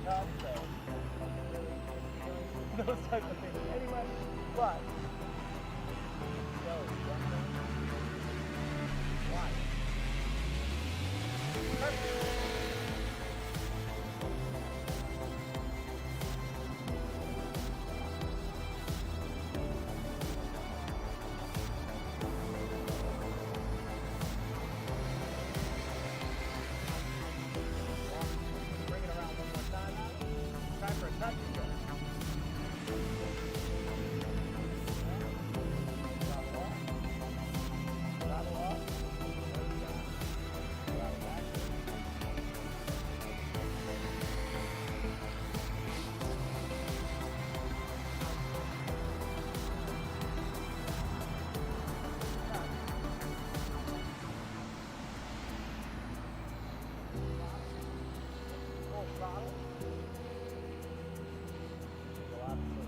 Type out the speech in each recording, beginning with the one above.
tough, so those type of things anyway. But why? Perfect. Bring it around one more time now. Try for a touch again. Throttle off. There we go. Throttle back. Full throttle. So obviously,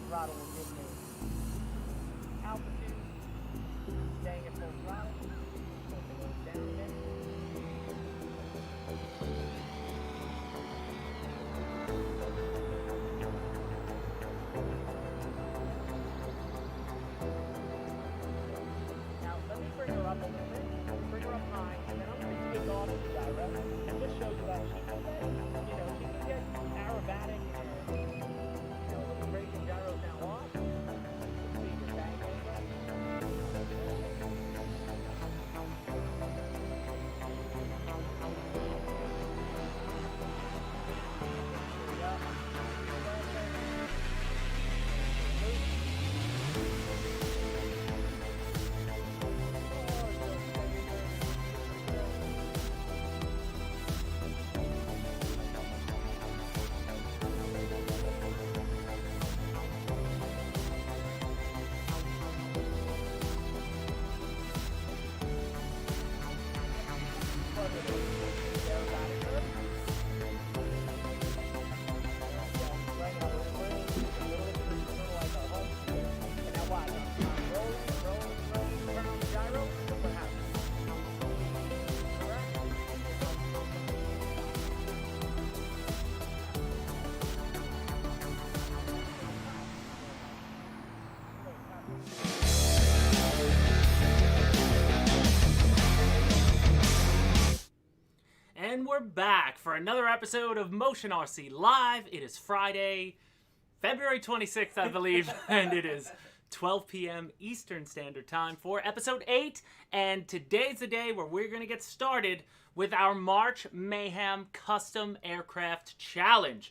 throttle will give me altitude. Staying at full throttle. Put the nose down a bit. Now let me bring her up a little bit. Bring her up high, and then I'm going to take off the gyro and just show you that she can get, she can get aerobatic and, braking gyros now off. See your bang angle. And we're back for another episode of Motion RC Live. It is Friday, February 26th, I believe, and it is 12 p.m. Eastern Standard Time for episode 8. And today's the day where we're going to get started with our March Mayhem Custom Aircraft Challenge.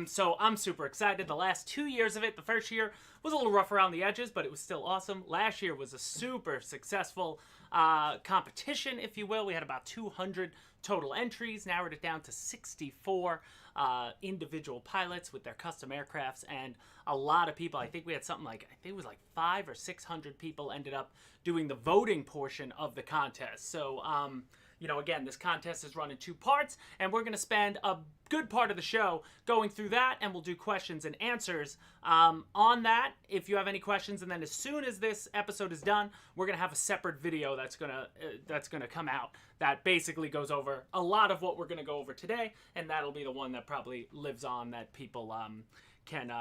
So I'm super excited. The last 2 years of it, the first year was a little rough around the edges, but it was still awesome. Last year was a super successful competition, if you will. We had about 200 total entries, narrowed it down to 64 individual pilots with their custom aircrafts, and a lot of people. I think we had something like, I think it was like 500 or 600 people ended up doing the voting portion of the contest. So, again, this contest is run in 2 parts, and we're going to spend a good part of the show going through that, and we'll do questions and answers on that if you have any questions. And then as soon as this episode is done, we're going to have a separate video that's gonna come out that basically goes over a lot of what we're going to go over today, and that'll be the one that probably lives on, that people can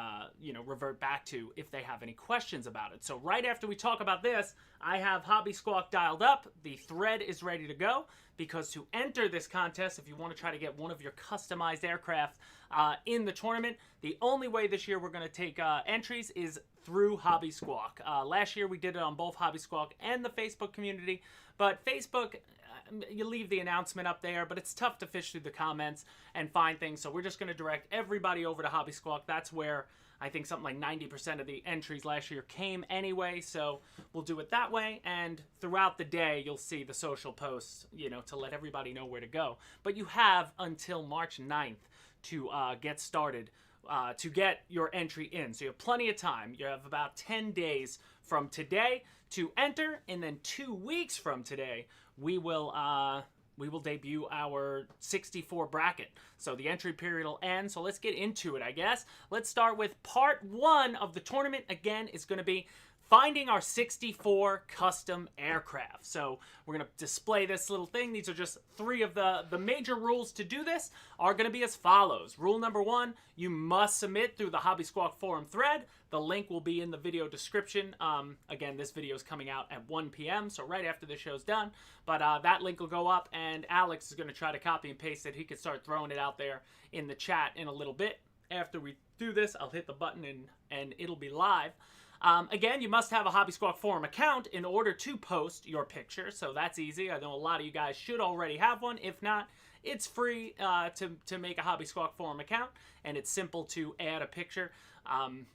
revert back to if they have any questions about it. So right after we talk about this, I have Hobby Squawk dialed up. The thread is ready to go, because to enter this contest, if you want to try to get one of your customized aircraft in the tournament, the only way this year we're going to take entries is through Hobby Squawk. Last year we did it on both Hobby Squawk and the Facebook community, but Facebook, you leave the announcement up there, but it's tough to fish through the comments and find things, so we're just going to direct everybody over to Hobby Squawk. That's where I think something like 90% of the entries last year came anyway, so we'll do it that way, and throughout the day you'll see the social posts, to let everybody know where to go. But you have until March 9th to get started, to get your entry in, so you have plenty of time. You have about 10 days from today to enter, and then 2 weeks from today we will debut our 64 bracket. So the entry period will end. So let's get into it, I guess. Let's start with part 1 of the tournament. Again, it's going to be finding our 64 custom aircraft. So we're going to display this little thing. These are just 3 of the major rules to do this are going to be as follows. Rule number 1, you must submit through the Hobby Squawk forum thread. The link will be in the video description. Again, this video is coming out at 1 p.m., so right after the show's done. But that link will go up, and Alex is going to try to copy and paste it. He could start throwing it out there in the chat in a little bit. After we do this, I'll hit the button, and it'll be live. Again, you must have a Hobby Squawk forum account in order to post your picture, so that's easy. I know a lot of you guys should already have one. If not, it's free to make a Hobby Squawk forum account, and it's simple to add a picture.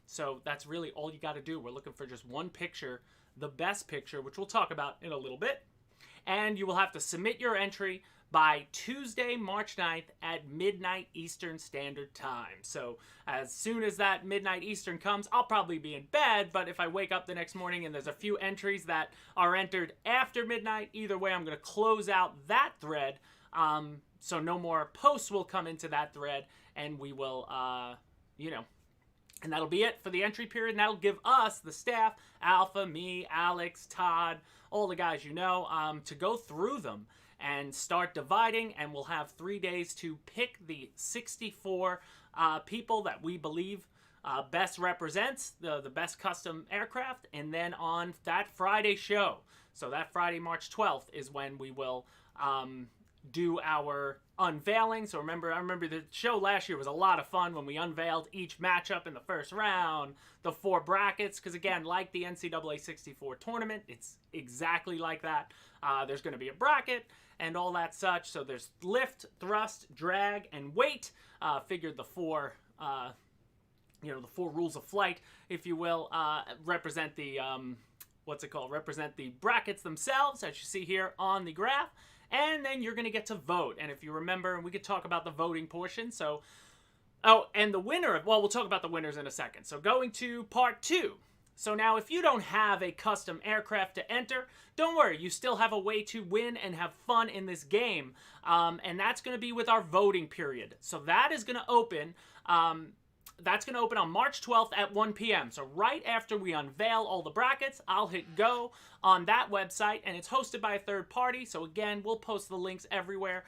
So that's really all you got to do. We're looking for just one picture, the best picture, which we'll talk about in a little bit. And you will have to submit your entry by Tuesday, March 9th at midnight Eastern Standard Time. So as soon as that midnight Eastern comes, I'll probably be in bed, but if I wake up the next morning and there's a few entries that are entered after midnight, either way, I'm going to close out that thread. So no more posts will come into that thread, and we will, and that'll be it for the entry period. And that'll give us, the staff, Alpha, me, Alex, Todd, all the guys you know, to go through them and start dividing, and we'll have 3 days to pick the 64 people that we believe best represents the best custom aircraft. And then on that Friday show, so that Friday, March 12th, is when we will do our unveiling. So I remember the show last year was a lot of fun when we unveiled each matchup in the first round, the 4 brackets, because again, like the NCAA 64 tournament, it's exactly like that. There's going to be a bracket and all that such. So there's lift, thrust, drag, and weight. Figured the 4 the 4 rules of flight, if you will, represent the represent the brackets themselves, as you see here on the graph. And then you're going to get to vote. And if you remember, and we could talk about the voting portion. So, and the winner, we'll talk about the winners in a second. So going to part 2. So now if you don't have a custom aircraft to enter, don't worry. You still have a way to win and have fun in this game. And that's going to be with our voting period. So that is going to open... That's going to open on March 12th at 1 p.m. So right after we unveil all the brackets, I'll hit go on that website, and it's hosted by a third party. So again, we'll post the links everywhere.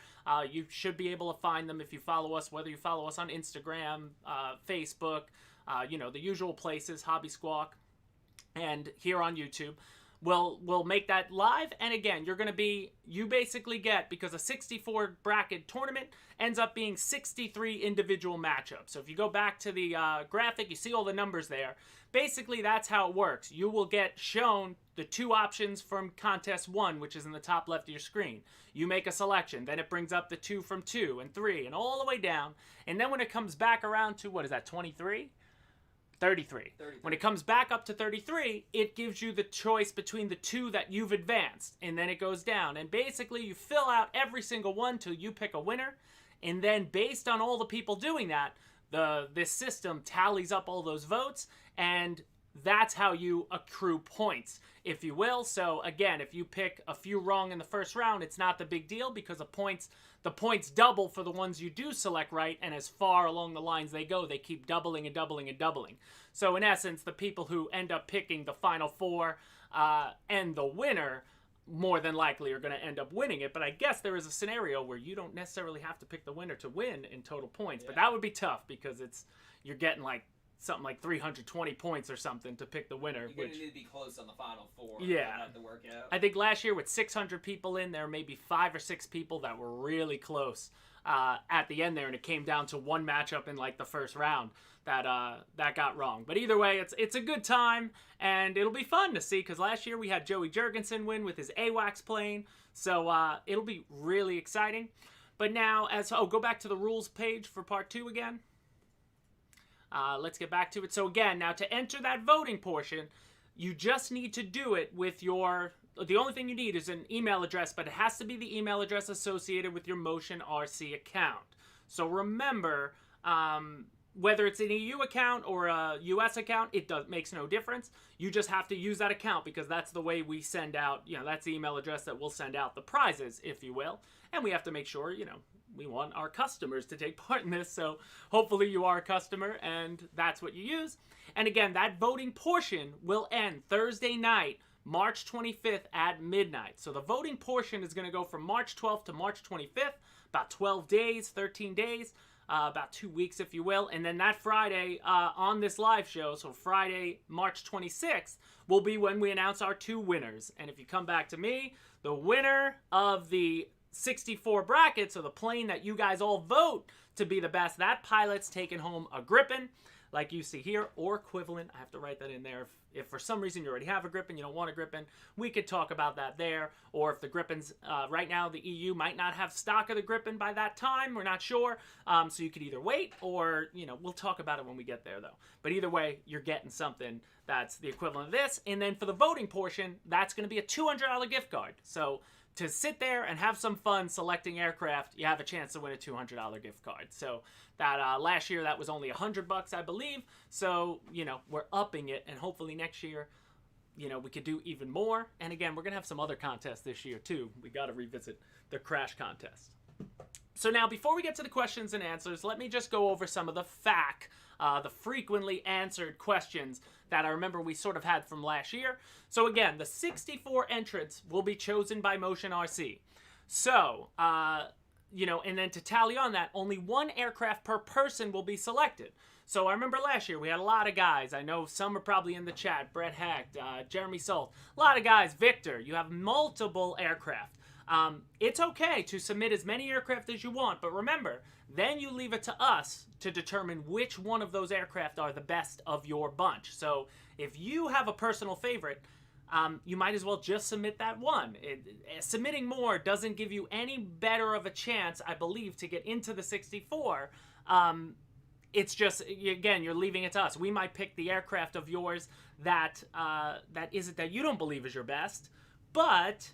You should be able to find them if you follow us, whether you follow us on Instagram, Facebook, the usual places, Hobby Squawk, and here on YouTube. We'll make that live, and again, you basically get, because a 64 bracket tournament ends up being 63 individual matchups. So if you go back to the graphic, you see all the numbers there. Basically, that's how it works. You will get shown the 2 options from contest 1, which is in the top left of your screen. You make a selection, then it brings up the 2 from 2 and 3 and all the way down. And then when it comes back around to, 23? 33. When it comes back up to 33, it gives you the choice between the 2 that you've advanced, and then it goes down. And basically, you fill out every single one till you pick a winner, and then based on all the people doing that, this system tallies up all those votes, and that's how you accrue points, if you will. So again, if you pick a few wrong in the first round, it's not the big deal, because the points double for the ones you do select right, and as far along the lines they go, they keep doubling and doubling and doubling. So in essence, the people who end up picking the final 4 and the winner more than likely are going to end up winning it. But I guess there is a scenario where you don't necessarily have to pick the winner to win in total points. Yeah. But that would be tough, because you're getting something like 320 points or something to pick the winner. You're going to need to be close on the final 4. Yeah. To work out. I think last year with 600 people in, there were maybe 5 or 6 people that were really close at the end there, and it came down to one matchup in the first round that got wrong. But either way, it's a good time, and it'll be fun to see, because last year we had Joey Jurgensen win with his AWACS plane, so it'll be really exciting. But now, go back to the rules page for part 2 again. Let's get back to it. So again, now to enter that voting portion, you just need to do it with the only thing you need is an email address, but it has to be the email address associated with your Motion RC account. So remember, whether it's an EU account or a US account, makes no difference. You just have to use that account because that's the way we send out, that's the email address that we'll send out the prizes, if you will. And we have to make sure, we want our customers to take part in this. So hopefully you are a customer and that's what you use. And again, that voting portion will end Thursday night, March 25th at midnight. So the voting portion is going to go from March 12th to March 25th, about 12 days, 13 days. About 2 weeks, if you will. And then that Friday on this live show, so Friday, March 26th, will be when we announce our 2 winners. And if you come back to me, the winner of the 64 brackets, or the plane that you guys all vote to be the best, that pilot's taking home a Gripen, like you see here, or equivalent. I have to write that in there. If for some reason you already have a Gripen, you don't want a Gripen, we could talk about that there. Or if the Gripens, right now the EU might not have stock of the Gripen by that time, we're not sure. So you could either wait or, we'll talk about it when we get there though. But either way, you're getting something that's the equivalent of this. And then for the voting portion, that's going to be a $200 gift card. So to sit there and have some fun selecting aircraft, you have a chance to win a $200 gift card. So that last year that was only $100, I believe. So we're upping it, and hopefully next year, we could do even more. And again, we're gonna have some other contests this year too. We got to revisit the crash contest. So now, before we get to the questions and answers, let me just go over some of the the frequently answered questions that I remember we sort of had from last year. So again, the 64 entrants will be chosen by Motion RC. So, and then to tally on that, only 1 aircraft per person will be selected. So I remember last year we had a lot of guys. I know some are probably in the chat. Brett Hecht, Jeremy Salt, a lot of guys. Victor, you have multiple aircraft. It's okay to submit as many aircraft as you want, but remember, then you leave it to us to determine which one of those aircraft are the best of your bunch. So if you have a personal favorite, you might as well just submit that one. Submitting more doesn't give you any better of a chance, I believe, to get into the 64. It's just, again, you're leaving it to us. We might pick the aircraft of yours that you don't believe is your best, but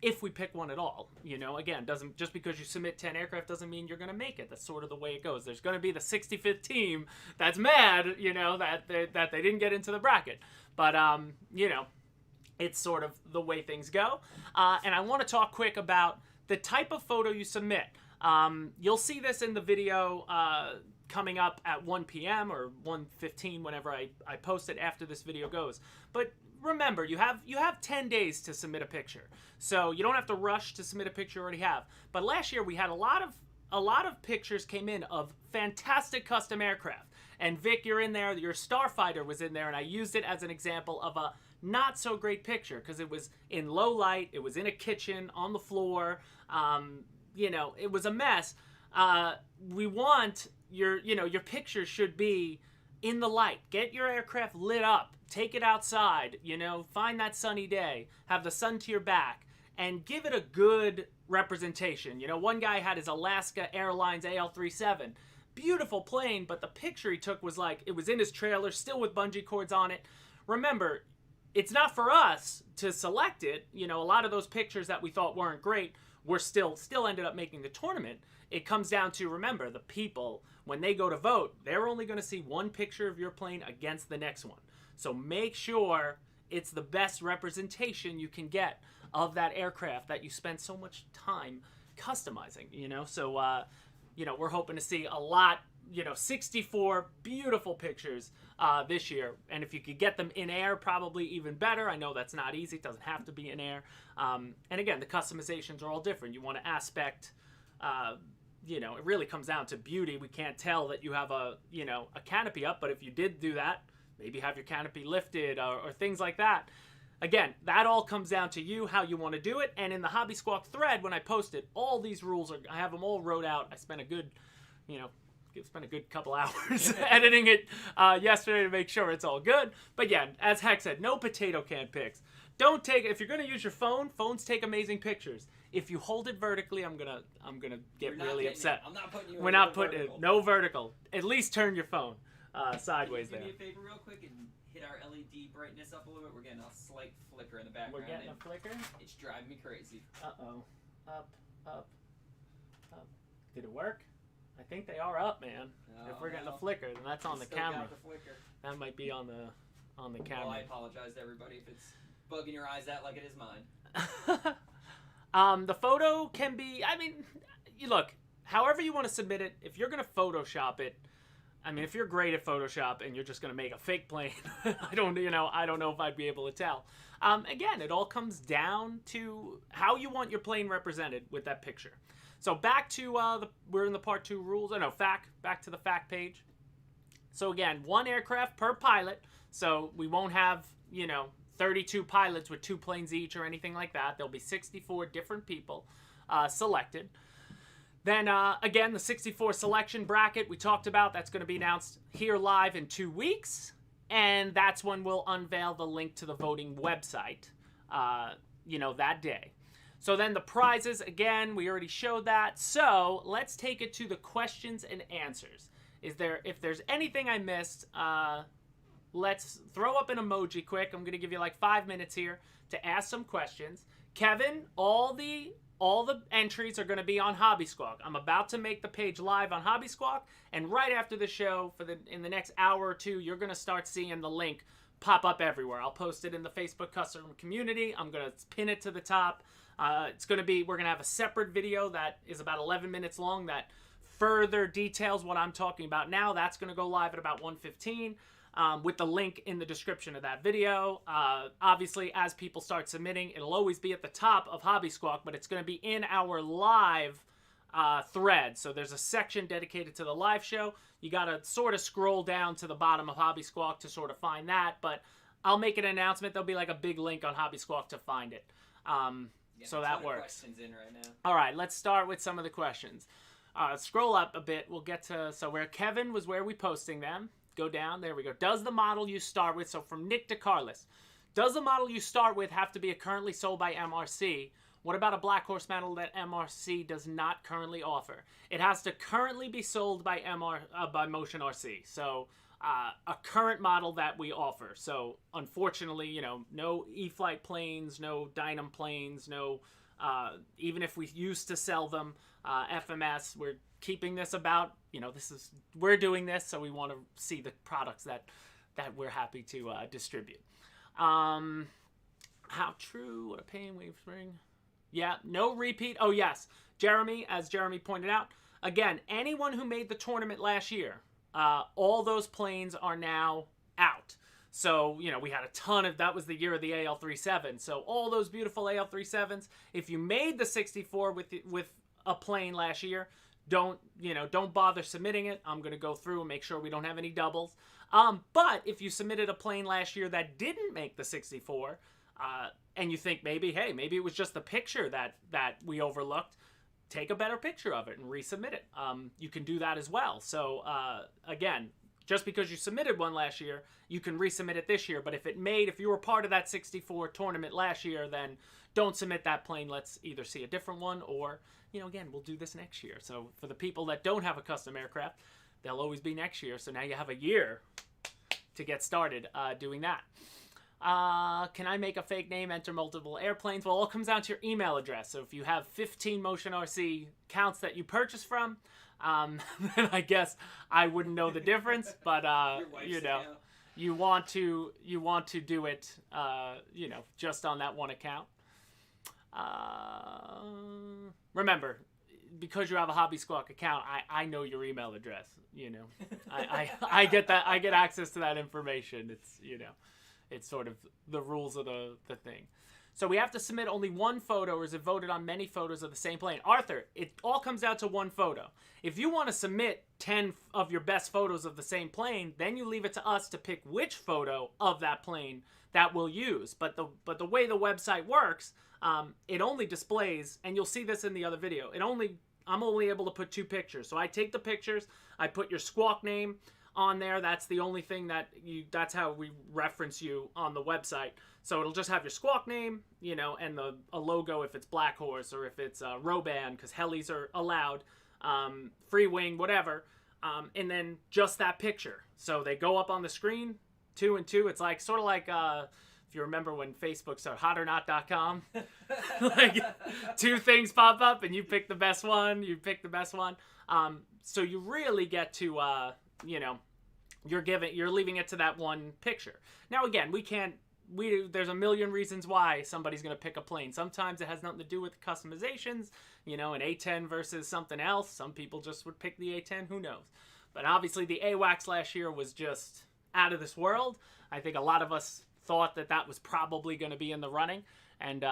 if we pick one at all, again, just because you submit 10 aircraft doesn't mean you're going to make it. That's sort of the way it goes. There's going to be the 65th team that's mad, that they didn't get into the bracket. But, it's sort of the way things go. And I want to talk quick about the type of photo you submit. You'll see this in the video coming up at 1 p.m. or 1:15 whenever I post it after this video goes. But remember, you have 10 days to submit a picture. So you don't have to rush to submit a picture you already have. But last year we had a lot of pictures came in of fantastic custom aircraft. And Vic, you're in there, your Starfighter was in there, and I used it as an example of a not so great picture because it was in low light, it was in a kitchen, on the floor, it was a mess. We want your pictures should be in the light. Get your aircraft lit up, take it outside, find that sunny day, have the sun to your back, and give it a good representation. One guy had his Alaska Airlines AL-37. Beautiful plane, but the picture he took was like, it was in his trailer, still with bungee cords on it. Remember, it's not for us to select it. A lot of those pictures that we thought weren't great were still ended up making the tournament. It comes down to, remember, the people, when they go to vote, they're only going to see one picture of your plane against the next one. So make sure it's the best representation you can get of that aircraft that you spend so much time customizing, So, we're hoping to see a lot, 64 beautiful pictures this year. And if you could get them in air, probably even better. I know that's not easy. It doesn't have to be in air. And again, the customizations are all different. You want to aspect, it really comes down to beauty. We can't tell that you have a canopy up, but if you did do that, maybe have your canopy lifted or things like that. Again, that all comes down to you, how you want to do it. And in the Hobby Squawk thread, when I posted, all these rules I have them all wrote out. I spent a good, couple hours editing it yesterday to make sure it's all good. But yeah, as Heck said, no potato can pics. Don't take it. If you're going to use your phone, phones take amazing pictures. If you hold it vertically, I'm gonna get really upset. I'm not putting you. We're not putting it. No vertical. At least turn your phone sideways there. Do me a favor real quick and hit our LED brightness up a little bit. We're getting a slight flicker in the background. We're getting a flicker? It's driving me crazy. Uh-oh. Up. Did it work? I think they are up, man. Oh, If we're getting no. the flicker, then that's on the Still got camera. the flicker. That might be on the Well, camera. I apologize to everybody if it's bugging your eyes out like it is mine. The photo can be, I mean, you look, however you want to submit it, if you're going to Photoshop it, I mean, if you're great at Photoshop and you're just going to make a fake plane, I don't know if I'd be able to tell. Again, it all comes down to how you want your plane represented with that picture. So back to, we're in the part 2 rules, back to the fact page. So again, 1 aircraft per pilot, so we won't have, 32 pilots with 2 planes each or anything like that. There'll be 64 different people selected. Then, again, the 64 selection bracket we talked about, that's going to be announced here live in 2 weeks. And that's when we'll unveil the link to the voting website, that day. So then the prizes, again, we already showed that. So let's take it to the questions and answers. If there's anything I missed, let's throw up an emoji quick. I'm going to give you like 5 minutes here to ask some questions. Kevin, all the entries are going to be on Hobby Squawk. I'm about to make the page live on Hobby Squawk, and right after the show, in the next hour or two, you're going to start seeing the link pop up everywhere. I'll post it in the Facebook custom community. I'm going to pin it to the top. We're going to have a separate video that is about 11 minutes long that further details what I'm talking about now. That's going to go live at about 1:15. With the link in the description of that video. Obviously, as people start submitting, it'll always be at the top of Hobby Squawk, but it's going to be in our live thread. So there's a section dedicated to the live show. You got to sort of scroll down to the bottom of Hobby Squawk to sort of find that, but I'll make an announcement. There'll be like a big link on Hobby Squawk to find it. So that works. Questions in right now. All right, let's start with some of the questions. Scroll up a bit. We'll get to, so where Kevin was where we posting them. Go down, there we go. Does the model you start with, so from Nick to Carlos, does the model you start with have to be currently sold by MRC? What about a Black Horse model that MRC does not currently offer? It has to currently be sold by Motion RC, so a current model that we offer. So unfortunately, no e-flite planes, no Dynam planes, no, even if we used to sell them, FMS, we're keeping this about, we're doing this, so we want to see the products that we're happy to distribute. How true, what a pain we bring. Yeah, no repeat. Oh yes, Jeremy, as Jeremy pointed out, again, anyone who made the tournament last year, all those planes are now out. So, we had a ton of, that was the year of the AL-37. So all those beautiful AL-37s, if you made the 64 with a plane last year, don't bother submitting it. I'm going to go through and make sure we don't have any doubles. But if you submitted a plane last year that didn't make the 64, and you think maybe it was just the picture that we overlooked, take a better picture of it and resubmit it. You can do that as well. So, again, just because you submitted one last year, you can resubmit it this year. But if you were part of that 64 tournament last year, then don't submit that plane. Let's either see a different one or, again, we'll do this next year. So for the people that don't have a custom aircraft, they'll always be next year. So now you have a year to get started doing that. Can I make a fake name, enter multiple airplanes? Well, it all comes down to your email address. So if you have 15 Motion RC accounts that you purchase from, then I guess I wouldn't know the difference. But you want to do it, just on that one account. Remember, because you have a Hobby Squawk account, I know your email address. I get that. I get access to that information. It's it's sort of the rules of the thing. So we have to submit only one photo, or is it voted on many photos of the same plane? Arthur, it all comes down to one photo. If you want to submit 10 of your best photos of the same plane, then you leave it to us to pick which photo of that plane that we'll use. But the way the website works, it only displays, and you'll see this in the other video, I'm only able to put 2 pictures. So I take the pictures, I put your squawk name on there. That's the only thing that's how we reference you on the website. So it'll just have your squawk name, and a logo if it's Black Horse or if it's Roban, because helis are allowed, Freewing, whatever, and then just that picture. So they go up on the screen, 2 and 2. It's like sort of like if you remember when Facebook started, hotornot.com, like 2 things pop up and you pick the best one. So you really get to, you're leaving it to that one picture. Now again, there's a million reasons why somebody's going to pick a plane. Sometimes it has nothing to do with the customizations, an A10 versus something else. Some people just would pick the A10, who knows. But obviously the AWACS last year was just out of this world. I think a lot of us thought that was probably going to be in the running. And,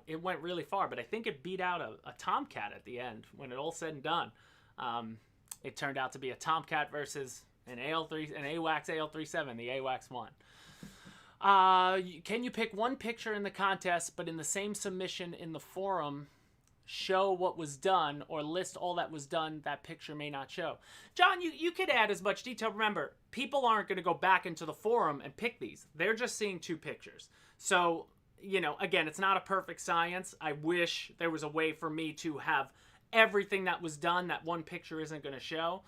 it went really far. But I think it beat out a Tomcat at the end. When it all said and done, it turned out to be a Tomcat versus an AWACS AL37. The AWACS won. Can you pick one picture in the contest, but in the same submission in the forum, show what was done or list all that was done that picture may not show? John, you could add as much detail. Remember, people aren't going to go back into the forum and pick these. They're just seeing 2 pictures. So, again, it's not a perfect science. I wish there was a way for me to have everything that was done that one picture isn't going to show.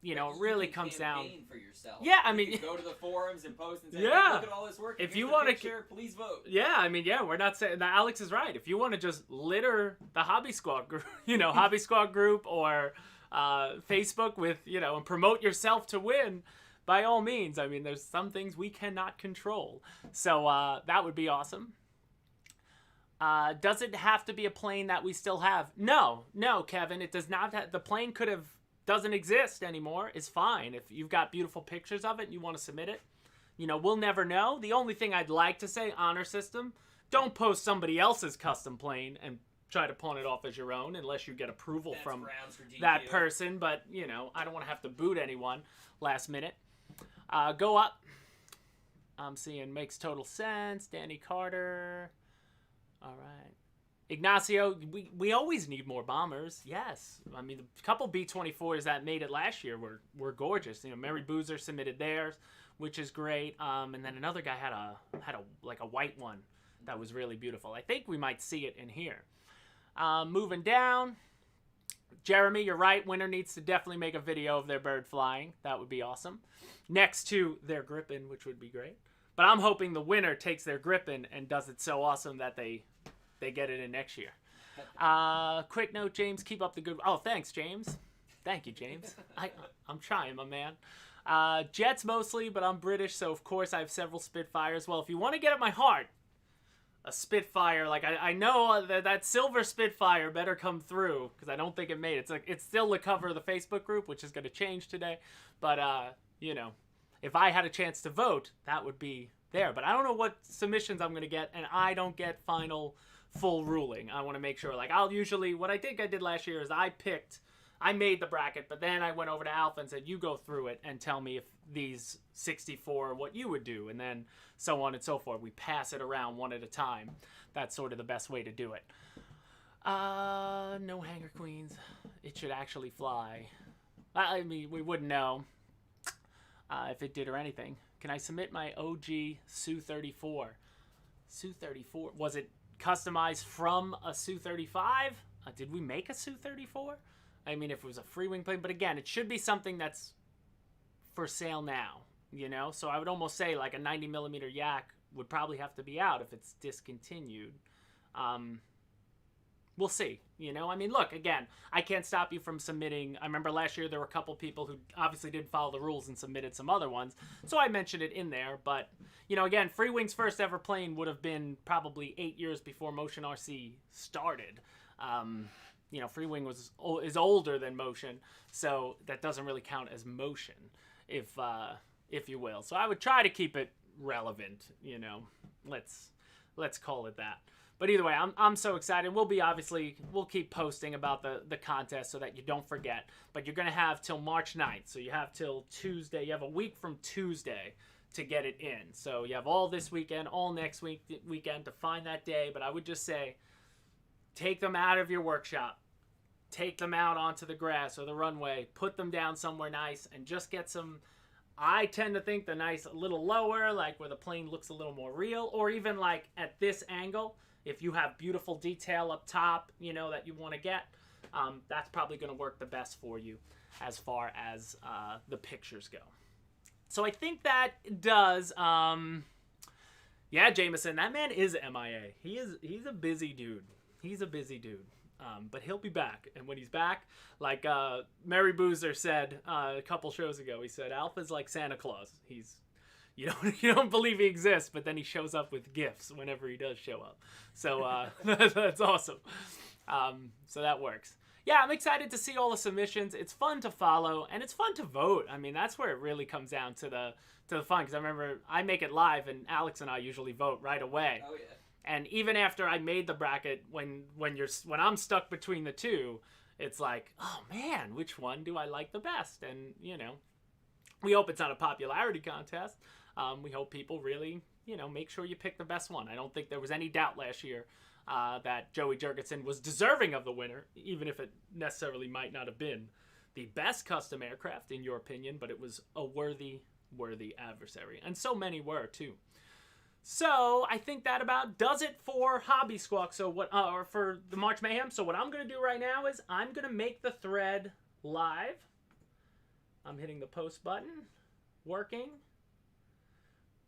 It really comes down. For yourself. Yeah, I mean, you go to the forums and post and say, yeah, hey, look at all this work. If you want to share, please vote. Yeah, I mean, yeah, we're not saying that. Alex is right. If you want to just litter the Hobby Squad group, Hobby Squad group or Facebook with, and promote yourself to win, by all means. I mean, there's some things we cannot control. So that would be awesome. Does it have to be a plane that we still have? No, Kevin, it does not. The plane doesn't exist anymore. Is fine. If you've got beautiful pictures of it and you want to submit it, we'll never know. The only thing I'd like to say, honor system, don't post somebody else's custom plane and try to pawn it off as your own unless you get approval from that person. But, I don't want to have to boot anyone last minute. Go up. I'm seeing makes total sense. Danny Carter. All right. Ignacio, we always need more bombers. Yes. I mean, the couple B-24s that made it last year were gorgeous. Mary Boozer submitted theirs, which is great. And then another guy had a white one that was really beautiful. I think we might see it in here. Moving down. Jeremy, you're right. Winner needs to definitely make a video of their bird flying. That would be awesome. Next to their Gripen, which would be great. But I'm hoping the winner takes their Gripen and does it so awesome that they get it in next year. Quick note, James, keep up the good... Oh, thanks, James. Thank you, James. I'm trying, my man. Jets mostly, but I'm British, so of course I have several Spitfires. Well, if you want to get at my heart, a Spitfire, like I know that silver Spitfire better come through, because I don't think it made it. It's still the cover of the Facebook group, which is going to change today. But, if I had a chance to vote, that would be there. But I don't know what submissions I'm going to get, and I don't get final... full ruling. I want to make sure, what I think I did last year is I made the bracket, but then I went over to Alpha and said, you go through it and tell me if these 64 are what you would do, and then so on and so forth. We pass it around one at a time. That's sort of the best way to do it. No Hanger Queens. It should actually fly. I mean, we wouldn't know if it did or anything. Can I submit my OG Su-34? Su-34, was it customized from a Su-35? Did we make a Su-34? I mean, if it was a Freewing plane, but again, it should be something that's for sale now, So I would almost say like a 90mm Yak would probably have to be out if it's discontinued. We'll see, I mean, look, again, I can't stop you from submitting. I remember last year there were a couple people who obviously didn't follow the rules and submitted some other ones, so I mentioned it in there. But, again, Freewing's first ever plane would have been probably 8 years before Motion RC started. Freewing is older than Motion, so that doesn't really count as Motion, if you will. So I would try to keep it relevant, let's call it that. But either way, I'm so excited. We'll keep posting about the contest so that you don't forget. But you're going to have till March 9th. So you have till Tuesday. You have a week from Tuesday to get it in. So you have all this weekend, all next weekend to find that day. But I would just say, take them out of your workshop. Take them out onto the grass or the runway. Put them down somewhere nice and just get some... I tend to think the nice, a little lower, like where the plane looks a little more real. Or even like at this angle... If you have beautiful detail up top, that you want to get, that's probably going to work the best for you as far as the pictures go. So I think that does Yeah, Jameson, that man is MIA. He's a busy dude. He's a busy dude. But he'll be back. And when he's back, like Mary Boozer said a couple shows ago, he said Alpha's like Santa Claus. You don't believe he exists, but then he shows up with gifts whenever he does show up. So that's awesome. So that works. Yeah, I'm excited to see all the submissions. It's fun to follow, and it's fun to vote. I mean, that's where it really comes down to the fun. Because I remember I make it live, and Alex and I usually vote right away. Oh, yeah. And even after I made the bracket, when I'm stuck between the two, it's like, oh man, which one do I like the best? And we hope it's not a popularity contest. We hope people really, make sure you pick the best one. I don't think there was any doubt last year that Joey Jurgensen was deserving of the winner, even if it necessarily might not have been the best custom aircraft in your opinion, but it was a worthy adversary, and so many were too. So I think that about does it for Hobby Squawk. So or for the March Mayhem. So what I'm gonna do right now is I'm gonna make the thread live. I'm hitting the post button, working.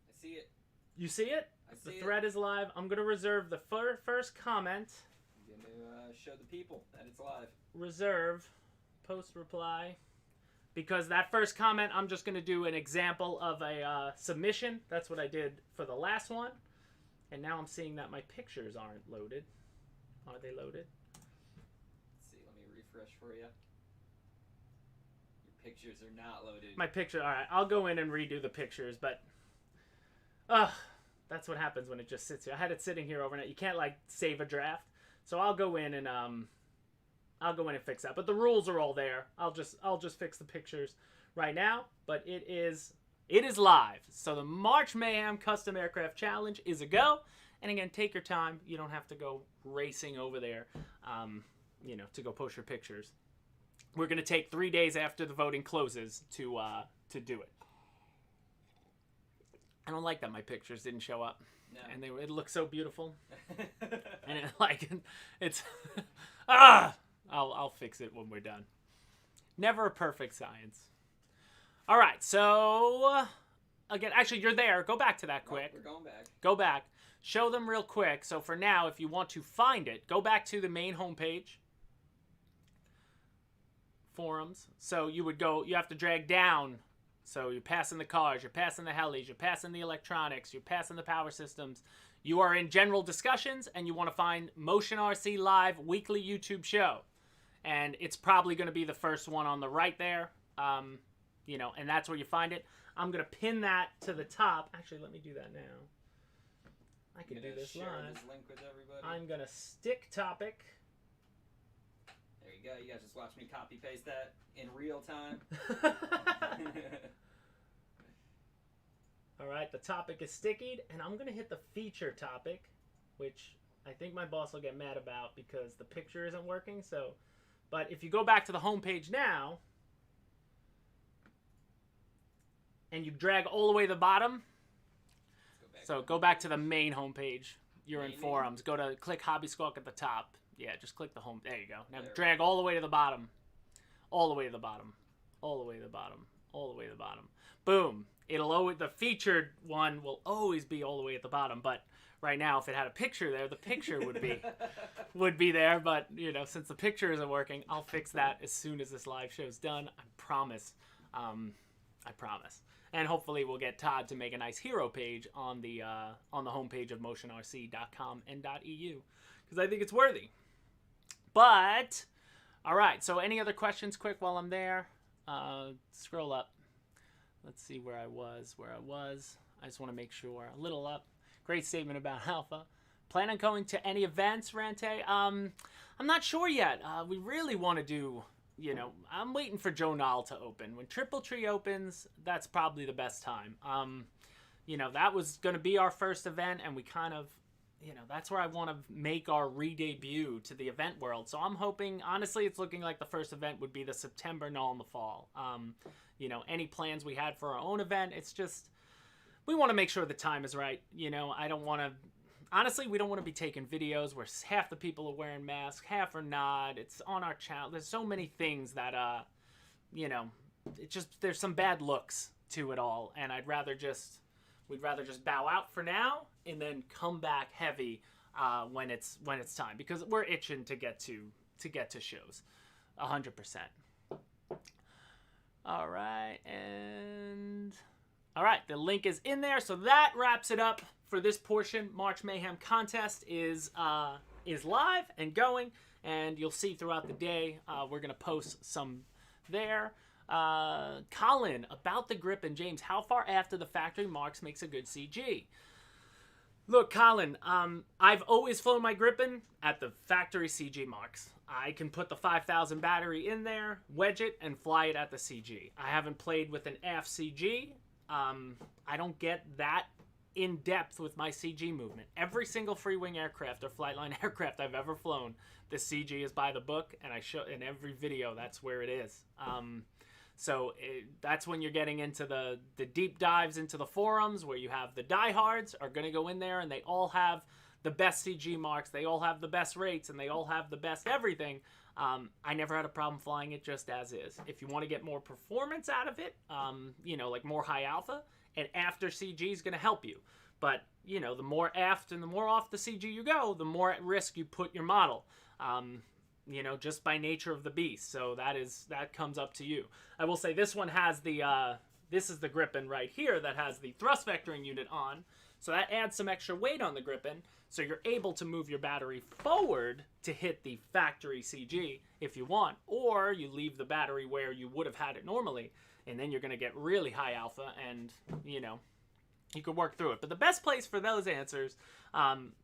I see it. You see it? I see the thread is live. I'm gonna reserve the first comment. I'm gonna show the people that it's live. Reserve, post reply. Because that first comment, I'm just going to do an example of a submission. That's what I did for the last one. And now I'm seeing that my pictures aren't loaded. Are they loaded? Let's see, let me refresh for you. Your pictures are not loaded. My picture, all right. I'll go in and redo the pictures, but that's what happens when it just sits here. I had it sitting here overnight. You can't like save a draft. So I'll go in and fix that. But the rules are all there. I'll just fix the pictures right now. But it is live. So the March Mayhem Custom Aircraft Challenge is a go. And again, take your time. You don't have to go racing over there, to go post your pictures. We're gonna take 3 days after the voting closes to do it. I don't like that my pictures didn't show up. No. And it looks so beautiful. And it's I'll fix it when we're done. Never a perfect science. All right, so again, actually, you're there. Go back to that quick. We're going back. Go back. Show them real quick. So for now, if you want to find it, go back to the main homepage. Forums. So you have to drag down. So you're passing the cars, you're passing the helis, you're passing the electronics, you're passing the power systems. You are in general discussions, and you want to find Motion RC Live weekly YouTube show. And it's probably going to be the first one on the right there, and that's where you find it. I'm going to pin that to the top. Actually, let me do that now. I can do this live. This link with everybody. I'm going to stick topic. There you go. You guys just watch me copy paste that in real time. All right, the topic is stickied, and I'm going to hit the feature topic, which I think my boss will get mad about because the picture isn't working. So, but if you go back to the home page now, and you drag all the way to the bottom, go back to the main home page. You're in forums. Click Hobby Squawk at the top. Yeah, just click the home. There you go. Now drag all the way to the bottom. All the way to the bottom. All the way to the bottom. All the way to the bottom. Boom. The featured one will always be all the way at the bottom, but right now if it had a picture there, the picture would be there, but since the picture isn't working, I'll fix that as soon as this live show's done. I promise. I promise. And hopefully we'll get Todd to make a nice hero page on the homepage of motionrc.com and .eu, because I think it's worthy. But all right, so any other questions quick while I'm there? Scroll up. Let's see where I was. I just want to make sure. A little up. Great statement about Alpha. Plan on going to any events, Rante? I'm not sure yet. We really want to do, I'm waiting for Joe Nall to open. When Triple Tree opens, that's probably the best time. That was going to be our first event, and we kind of, that's where I want to make our re-debut to the event world. So I'm hoping, honestly, it's looking like the first event would be the September Nall in the fall. Any plans we had for our own event, it's just, we want to make sure the time is right. I don't want to, honestly, we don't want to be taking videos where half the people are wearing masks, half are not. It's on our channel. There's so many things that, it just, there's some bad looks to it all. And I'd rather just We'd rather just bow out for now and then come back heavy when it's time, because we're itching to get to shows, 100%. All right, the link is in there. So that wraps it up for this portion. March Mayhem contest is live and going, and you'll see throughout the day. We're gonna post some there. Colin, about the Gripen, James, how far after the factory marks makes a good CG? Look, Colin, I've always flown my Gripen at the factory CG marks. I can put the 5,000 battery in there, wedge it, and fly it at the CG. I haven't played with an aft CG. I don't get that in depth with my CG movement. Every single Freewing aircraft or Flightline aircraft I've ever flown, the CG is by the book, and I show in every video that's where it is. That's when you're getting into the deep dives into the forums, where you have the diehards are going to go in there and they all have the best CG marks, they all have the best rates, and they all have the best everything. I never had a problem flying it just as is. If you want to get more performance out of it, like more high alpha, and after CG is going to help you. But, the more aft and the more off the CG you go, the more at risk you put your model. Just by nature of the beast. So that comes up to you. I will say this one has this is the Gripen right here that has the thrust vectoring unit on. So that adds some extra weight on the Gripen. So you're able to move your battery forward to hit the factory CG if you want. Or you leave the battery where you would have had it normally. And then you're going to get really high alpha and, you could work through it. But the best place for those answers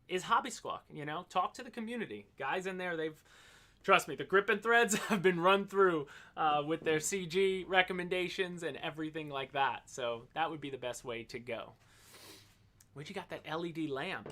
is Hobby Squawk. Talk to the community. Guys in there, trust me, the Gripen threads have been run through with their CG recommendations and everything like that. So that would be the best way to go. Where'd you got that LED lamp?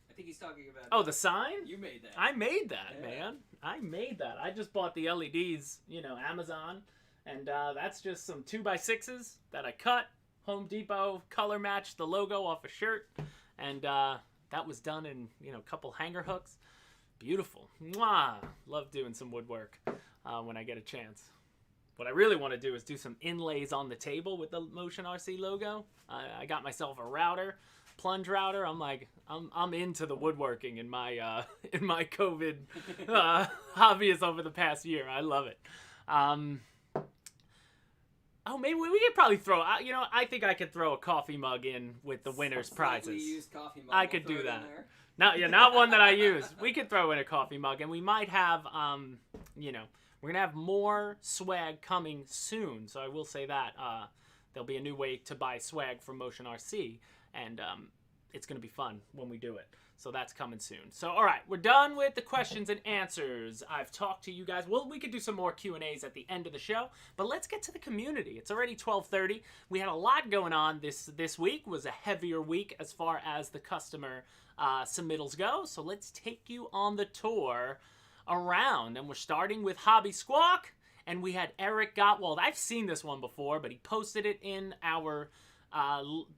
I think he's talking about... Oh, the sign? You made that. I made that, yeah. Man. I made that. I just bought the LEDs, Amazon. And that's just some 2x6s that I cut. Home Depot color matched the logo off a shirt. And that was done in, a couple hanger hooks. Beautiful. Mwah! Love doing some woodwork when I get a chance. What I really want to do is do some inlays on the table with the Motion RC logo. I got myself a router, plunge router. I'm into the woodworking in my COVID hobbies over the past year. I love it. Maybe we could probably throw. I think I could throw a coffee mug in with the winners' prizes. Used coffee mug. I could do that. Not one that I use. We could throw in a coffee mug, and we might have, we're gonna have more swag coming soon. So I will say that there'll be a new way to buy swag from Motion RC, and it's gonna be fun when we do it. So that's coming soon. So all right, we're done with the questions and answers. I've talked to you guys. Well, we could do some more Q&As at the end of the show, but let's get to the community. It's already 12:30. We had a lot going on this week. Was a heavier week as far as the customer submittals go. So let's take you on the tour around, and we're starting with Hobby Squawk, and we had Eric Gottwald. I've seen this one before, but he posted it in our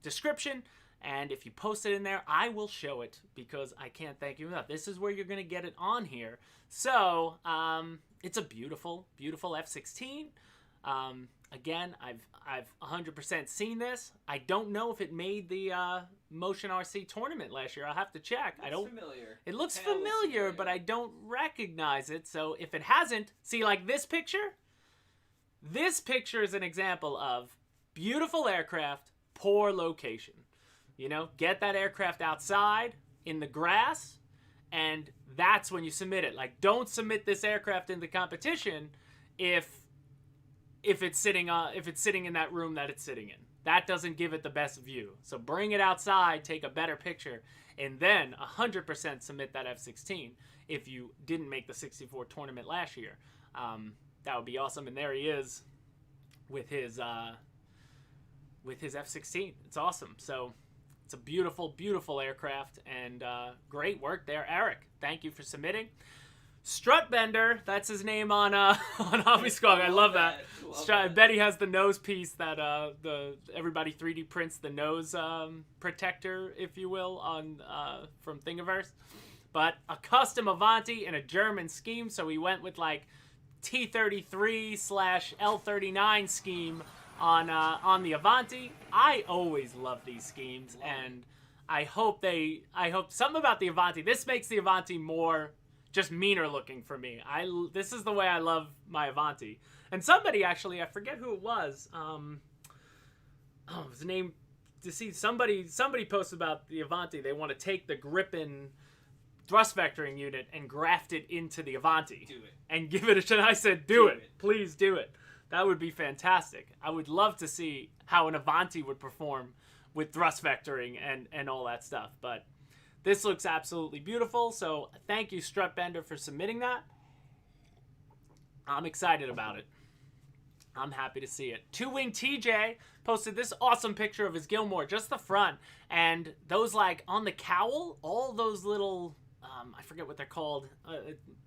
description. And if you post it in there, I will show it because I can't thank you enough. This is where you're going to get it on here. So, it's a beautiful, beautiful F-16. Again, I've 100% seen this. I don't know if it made the Motion RC tournament last year. I'll have to check. Familiar. It looks familiar, but I don't recognize it. So if it hasn't, see, like this picture? This picture is an example of beautiful aircraft, poor location. Get that aircraft outside in the grass, and that's when you submit it. Like, don't submit this aircraft in the competition if it's sitting in that room that it's sitting in. That doesn't give it the best view. So bring it outside, take a better picture, and then 100% submit that F-16 if you didn't make the 64 tournament last year. That would be awesome. And there he is with his F-16. It's awesome. So it's a beautiful, beautiful aircraft, and great work there, Eric. Thank you for submitting. Strutbender, that's his name on Hobby Squawk. I love that. I bet he has the nose piece that everybody 3D prints the nose protector, if you will, on from Thingiverse. But a custom Avanti in a German scheme, so we went with like T-33/L-39 scheme on the Avanti. I always love these schemes, and I hope something about the Avanti. This makes the Avanti more just meaner looking for me. This is the way I love my Avanti. And somebody actually, I forget who it was. His name. To see somebody posted about the Avanti. They want to take the Gripen thrust vectoring unit and graft it into the Avanti. Do it. And give it a shot. I said, do it. Please do it. That would be fantastic. I would love to see how an Avanti would perform with thrust vectoring and all that stuff. But this looks absolutely beautiful. So thank you, Strutbender, for submitting that. I'm excited about it. I'm happy to see it. Two Wing TJ posted this awesome picture of his Gilmore, just the front, and those, like, on the cowl, all those little, I forget what they're called,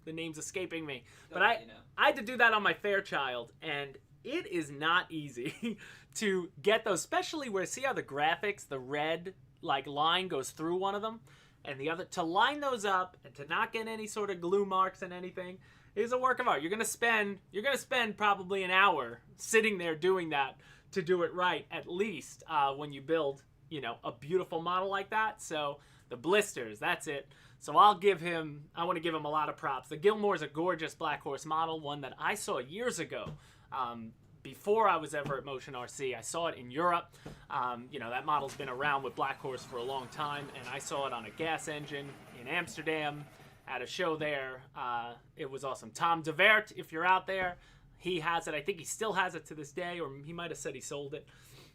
the name's escaping me, but I had to do that on my Fairchild, and it is not easy to get those, especially where, see how the graphics, the red, like, line goes through one of them, and the other, to line those up, and to not get any sort of glue marks and anything, is a work of art. You're gonna spend probably an hour sitting there doing that to do it right, at least when you build, a beautiful model like that. So the blisters, that's it. So I want to give him a lot of props. The Gilmore is a gorgeous Black Horse model, one that I saw years ago. Before I was ever at Motion RC, I saw it in Europe. That model's been around with Black Horse for a long time, and I saw it on a gas engine in Amsterdam at a show there. It was awesome. Tom DeVert, if you're out there, he has it. I think he still has it to this day, or he might have said he sold it.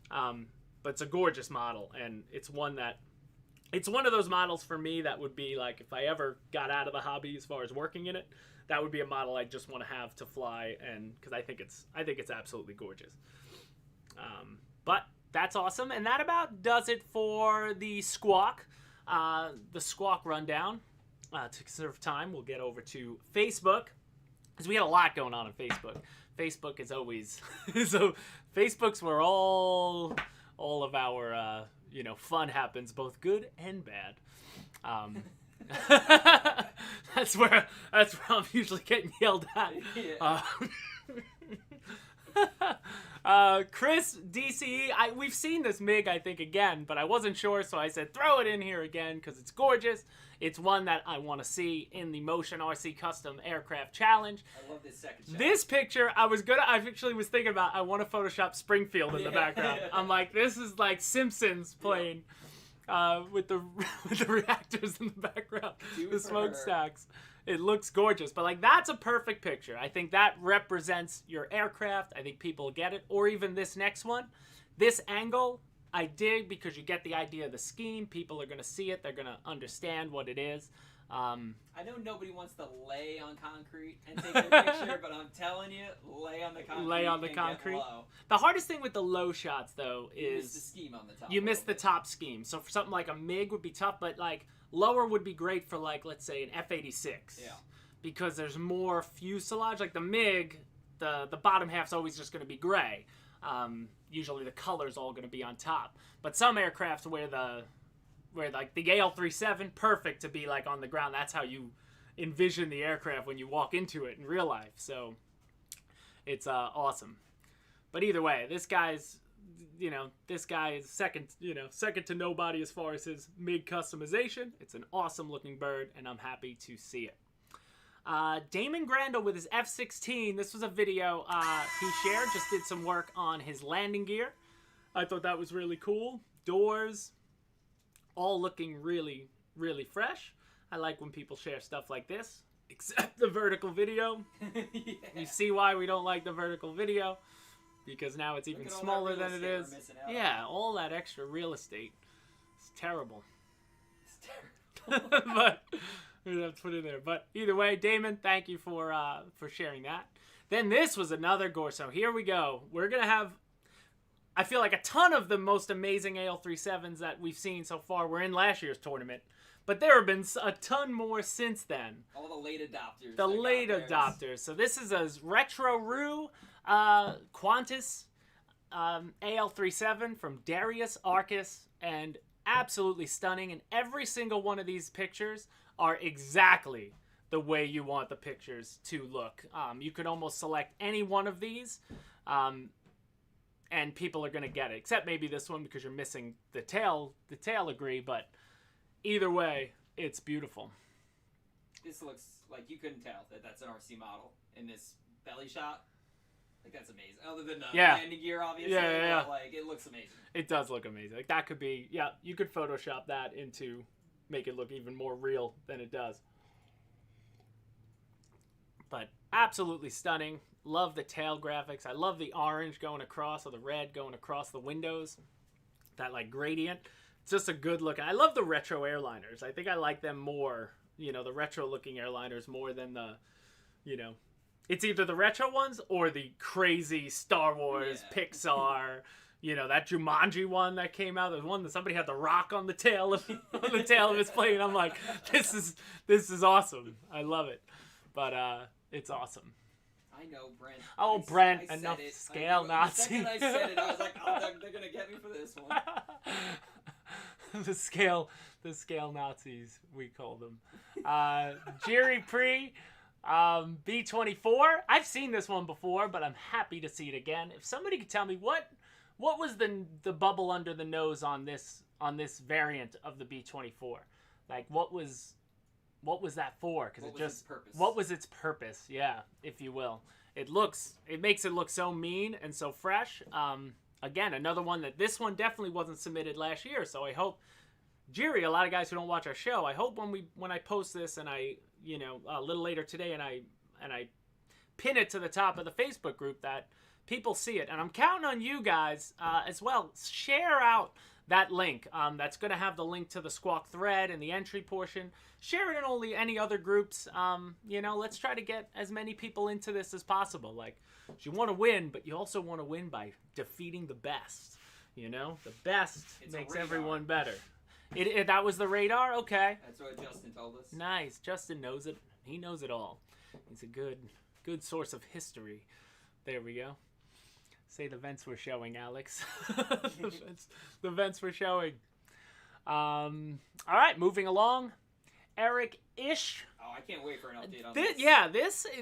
But it's a gorgeous model, and it's one of those models for me that would be like, if I ever got out of the hobby as far as working in it, that would be a model I just want to have to fly, and because I think it's absolutely gorgeous. But that's awesome, and that about does it for the Squawk rundown. To conserve time, we'll get over to Facebook, because we had a lot going on Facebook. Facebook is always so. Facebook's where all of our fun happens, both good and bad. That's where I'm usually getting yelled at. Chris DCE, we've seen this MiG, I think, again, but I wasn't sure, so I said throw it in here again because it's gorgeous. It's one that I want to see in the Motion RC Custom Aircraft Challenge. I love this second shot. This picture, I actually was thinking about, I want to Photoshop Springfield in the background. I'm like, this is like Simpsons playing with the reactors in the background, the smokestacks. It looks gorgeous, but like that's a perfect picture. I think that represents your aircraft. I think people get it. Or even this next one. This angle, I dig because you get the idea of the scheme. People are going to see it. They're going to understand what it is. I know nobody wants to lay on concrete and take their picture, but I'm telling you, lay on the concrete. Lay on the concrete. The hardest thing with the low shots, though, is... You miss the scheme on the top. You miss the top scheme. So for something like a MiG would be tough, but like lower would be great for like, let's say, an F-86. Yeah. Because there's more fuselage. Like the MiG, the bottom half's always just going to be gray. Usually the color's all going to be on top. But some aircrafts where like the AL-37, perfect to be like on the ground. That's how you envision the aircraft when you walk into it in real life. So it's awesome. But either way, this guy is second to nobody as far as his MiG customization. It's an awesome looking bird, and I'm happy to see it. Damon Grandel with his F-16. This was a video he shared. Just did some work on his landing gear. I thought that was really cool. Doors, all looking really, really fresh. I like when people share stuff like this, except the vertical video. Yeah. You see why we don't like the vertical video, because now it's even smaller than it is. Yeah, all that extra real estate. It's terrible. It's terrible. But we have to put it there. But either way, Damon, thank you for sharing that. Then this was another gore. So here we go. We're gonna have, I feel like, a ton of the most amazing AL-37s that we've seen so far were in last year's tournament. But there have been a ton more since then. All the late adopters. The late adopters. So this is a Retro-Roo Qantas AL-37 from Darius Arcus. And absolutely stunning. And every single one of these pictures are exactly the way you want the pictures to look. You could almost select any one of these. and people are gonna get it. Except maybe this one because you're missing the tail agree, but either way, it's beautiful. This looks like you couldn't tell that that's an RC model in this belly shot. Like, that's amazing. Other than the landing gear, obviously. Yeah. But, like, it looks amazing. It does look amazing. Like, that could be, you could Photoshop that into, make it look even more real than it does. But absolutely stunning. Love the tail graphics. I love the orange going across, or the red going across the windows. That, like, gradient. It's just a good look. I love the retro airliners. I think I like them more, the retro-looking airliners more than the, it's either the retro ones or the crazy Star Wars, Pixar, that Jumanji one that came out. There's one that somebody had the rock on the tail of his plane. I'm like, this is awesome. I love it. But it's awesome. I know, Brent. Oh, Brent, enough scale Nazi. The second I said it, I was like, oh, they're gonna get me for this one. the scale Nazis, we call them. Jerry Pre. B-24. I've seen this one before, but I'm happy to see it again. If somebody could tell me what was the bubble under the nose on this variant of the B-24, like what was that for? Because what was its purpose? Yeah, if you will. It makes it look so mean and so fresh. Again, another one this one definitely wasn't submitted last year, so I hope. Jerry, a lot of guys who don't watch our show, I hope when I post this and I a little later today and I pin it to the top of the Facebook group that people see it. And I'm counting on you guys as well. Share out that link. That's going to have the link to the Squawk thread and the entry portion. Share it in any other groups. Let's try to get as many people into this as possible. Like, you want to win, but you also want to win by defeating the best. The best makes everyone better. That was the radar? Okay. That's what Justin told us. Nice. Justin knows it. He knows it all. He's a good source of history. There we go. Say the vents were showing, Alex. the vents were showing. All right, moving along. Eric Ish. Oh, I can't wait for an update on this. Yeah,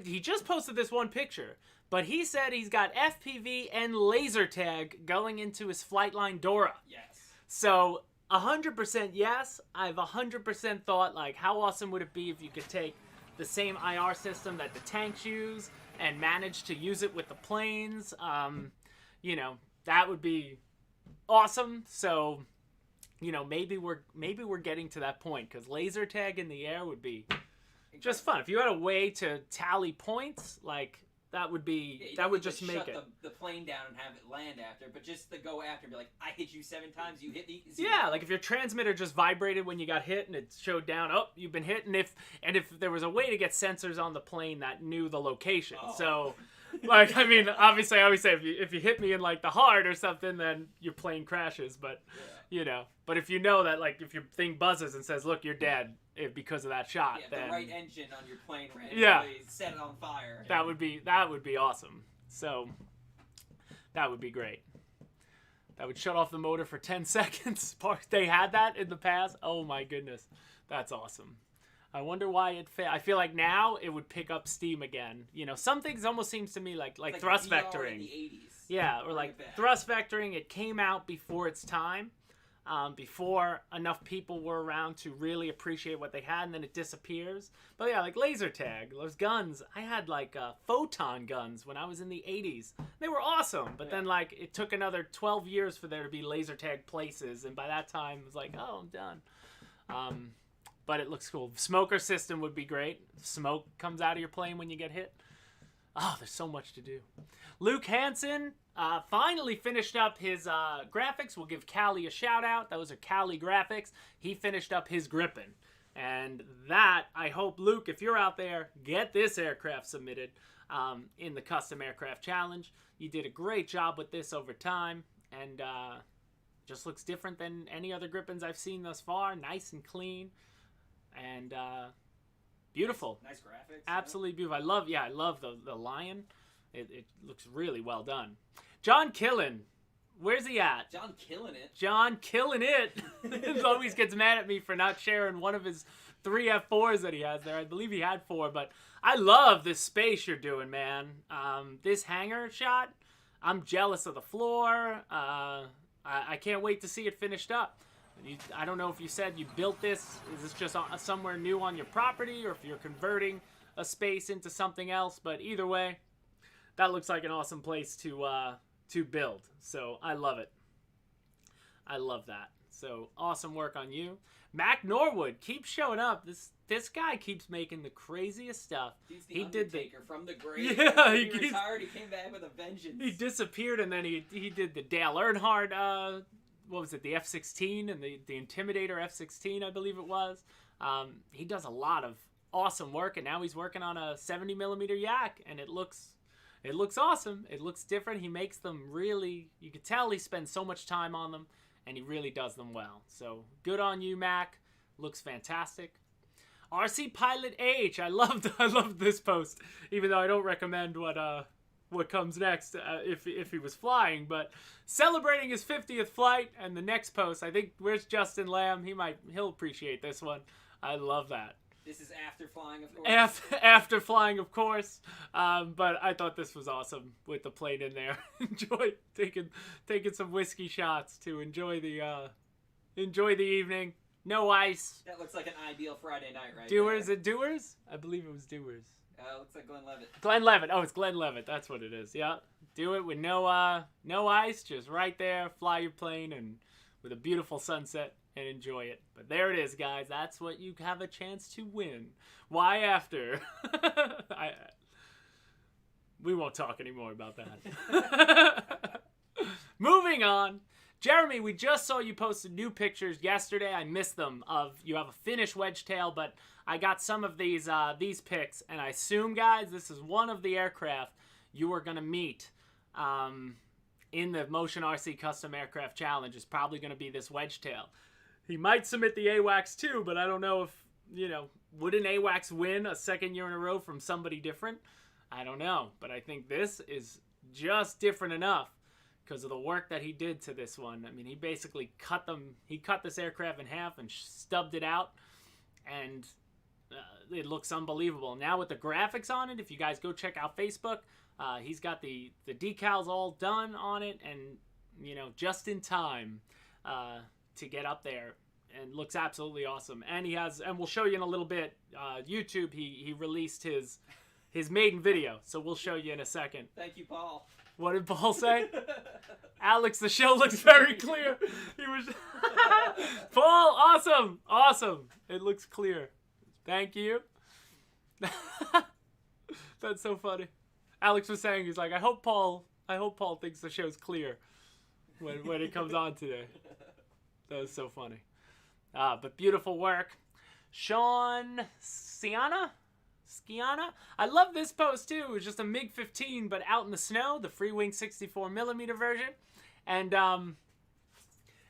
he just posted this one picture, but he said he's got FPV and laser tag going into his Flightline Dora. Yes. So 100% yes. I've 100% thought, like, how awesome would it be if you could take the same IR system that the tanks use and manage to use it with the planes? That would be awesome. So, maybe we're getting to that point, because laser tag in the air would be just fun. If you had a way to tally points, like, that would be that would just make shut the plane down and have it land after, but just to go after and be like, I hit you 7 times, you hit me. Yeah, like if your transmitter just vibrated when you got hit and it showed down, oh, you've been hit, and if there was a way to get sensors on the plane that knew the location. Oh. So, like, I mean, obviously I always say if you hit me in like the heart or something, then your plane crashes, but but if you know that, like, if your thing buzzes and says, look, you're dead because of that shot, then the right engine on your plane set it on fire. That would be awesome. So that would be great. That would shut off the motor for 10 seconds. They had that in the past. Oh my goodness, that's awesome. I wonder why it failed. I feel like now it would pick up steam again. Some things almost seems to me like thrust vectoring. In the 80s. Yeah, or like thrust vectoring. It came out before its time. Before enough people were around to really appreciate what they had, and then it disappears. But yeah, like laser tag, those guns. I had like photon guns when I was in the 80s. They were awesome, but then like it took another 12 years for there to be laser tag places, and by that time it was like, oh, I'm done. But it looks cool. Smoker system would be great. Smoke comes out of your plane when you get hit. Oh, there's so much to do. Luke Hansen finally finished up his graphics. We'll give Callie a shout out. Those are Callie graphics. He finished up his Gripen. And that, I hope, Luke, if you're out there, get this aircraft submitted in the Custom Aircraft Challenge. You did a great job with this over time. And just looks different than any other Gripens I've seen thus far. Nice and clean. And beautiful. Nice graphics. Absolutely beautiful. I love the lion. It looks really well done. John Killen. Where's he at? John killing it. John killing it. He always gets mad at me for not sharing one of his 3 F4s that he has there. I believe he had 4, but I love this space you're doing, man. This hangar shot, I'm jealous of the floor. I can't wait to see it finished up. I don't know if you said you built this. Is this just somewhere new on your property, or if you're converting a space into something else? But either way, that looks like an awesome place to build. So I love it. I love that. So awesome work on you. Mac Norwood keeps showing up. This guy keeps making the craziest stuff. He's the Undertaker from the grave. Yeah, he retired. He came back with a vengeance. He disappeared, and then he did the Dale Earnhardt. What was it? The F-16 and the Intimidator F-16, I believe it was. He does a lot of awesome work, and now he's working on a 70mm Yak, and it looks awesome. It looks different. He makes them really. You can tell he spends so much time on them, and he really does them well. So good on you, Mac. Looks fantastic. RC Pilot H. I loved this post, even though I don't recommend what comes next if he was flying. But celebrating his 50th flight, and the next post, I think, where's Justin Lamb? He'll appreciate this one. I love that. This is after flying, of course. After flying, of course. But I thought this was awesome with the plane in there. Enjoy taking some whiskey shots to enjoy the evening. No ice. That looks like an ideal Friday night, right? Dewars, it Dewars? I believe it was Dewars. Looks like Glenn Levitt. Glenn Levitt. Oh, it's Glenn Levitt. That's what it is. Yeah. Do it with no ice, just right there. Fly your plane and with a beautiful sunset and enjoy it. But there it is, guys. That's what you have a chance to win. Why after? We won't talk anymore about that. Moving on. Jeremy, we just saw you posted new pictures yesterday. I missed them. You have a finished wedge tail, but I got some of these pics, and I assume, guys, this is one of the aircraft you are going to meet in the Motion RC Custom Aircraft Challenge. Is probably going to be this wedge tail. He might submit the AWACS too, but I don't know if, would an AWACS win a second year in a row from somebody different? I don't know, but I think this is just different enough because of the work that he did to this one. I mean, he basically cut this aircraft in half and stubbed it out, and it looks unbelievable. Now with the graphics on it, if you guys go check out Facebook, he's got the decals all done on it, and just in time to get up there, and looks absolutely awesome. And we'll show you in a little bit. YouTube, he released his maiden video, so we'll show you in a second. Thank you, Paul. What did Paul say? Alex, the show looks very clear. He was Paul, awesome. It looks clear. Thank you. That's so funny. Alex was saying, he's like, I hope Paul thinks the show's clear when it comes on today. That was so funny. But beautiful work. Sean Skiana? I love this post too. It was just a MiG-15, but out in the snow, the Freewing 64mm version. And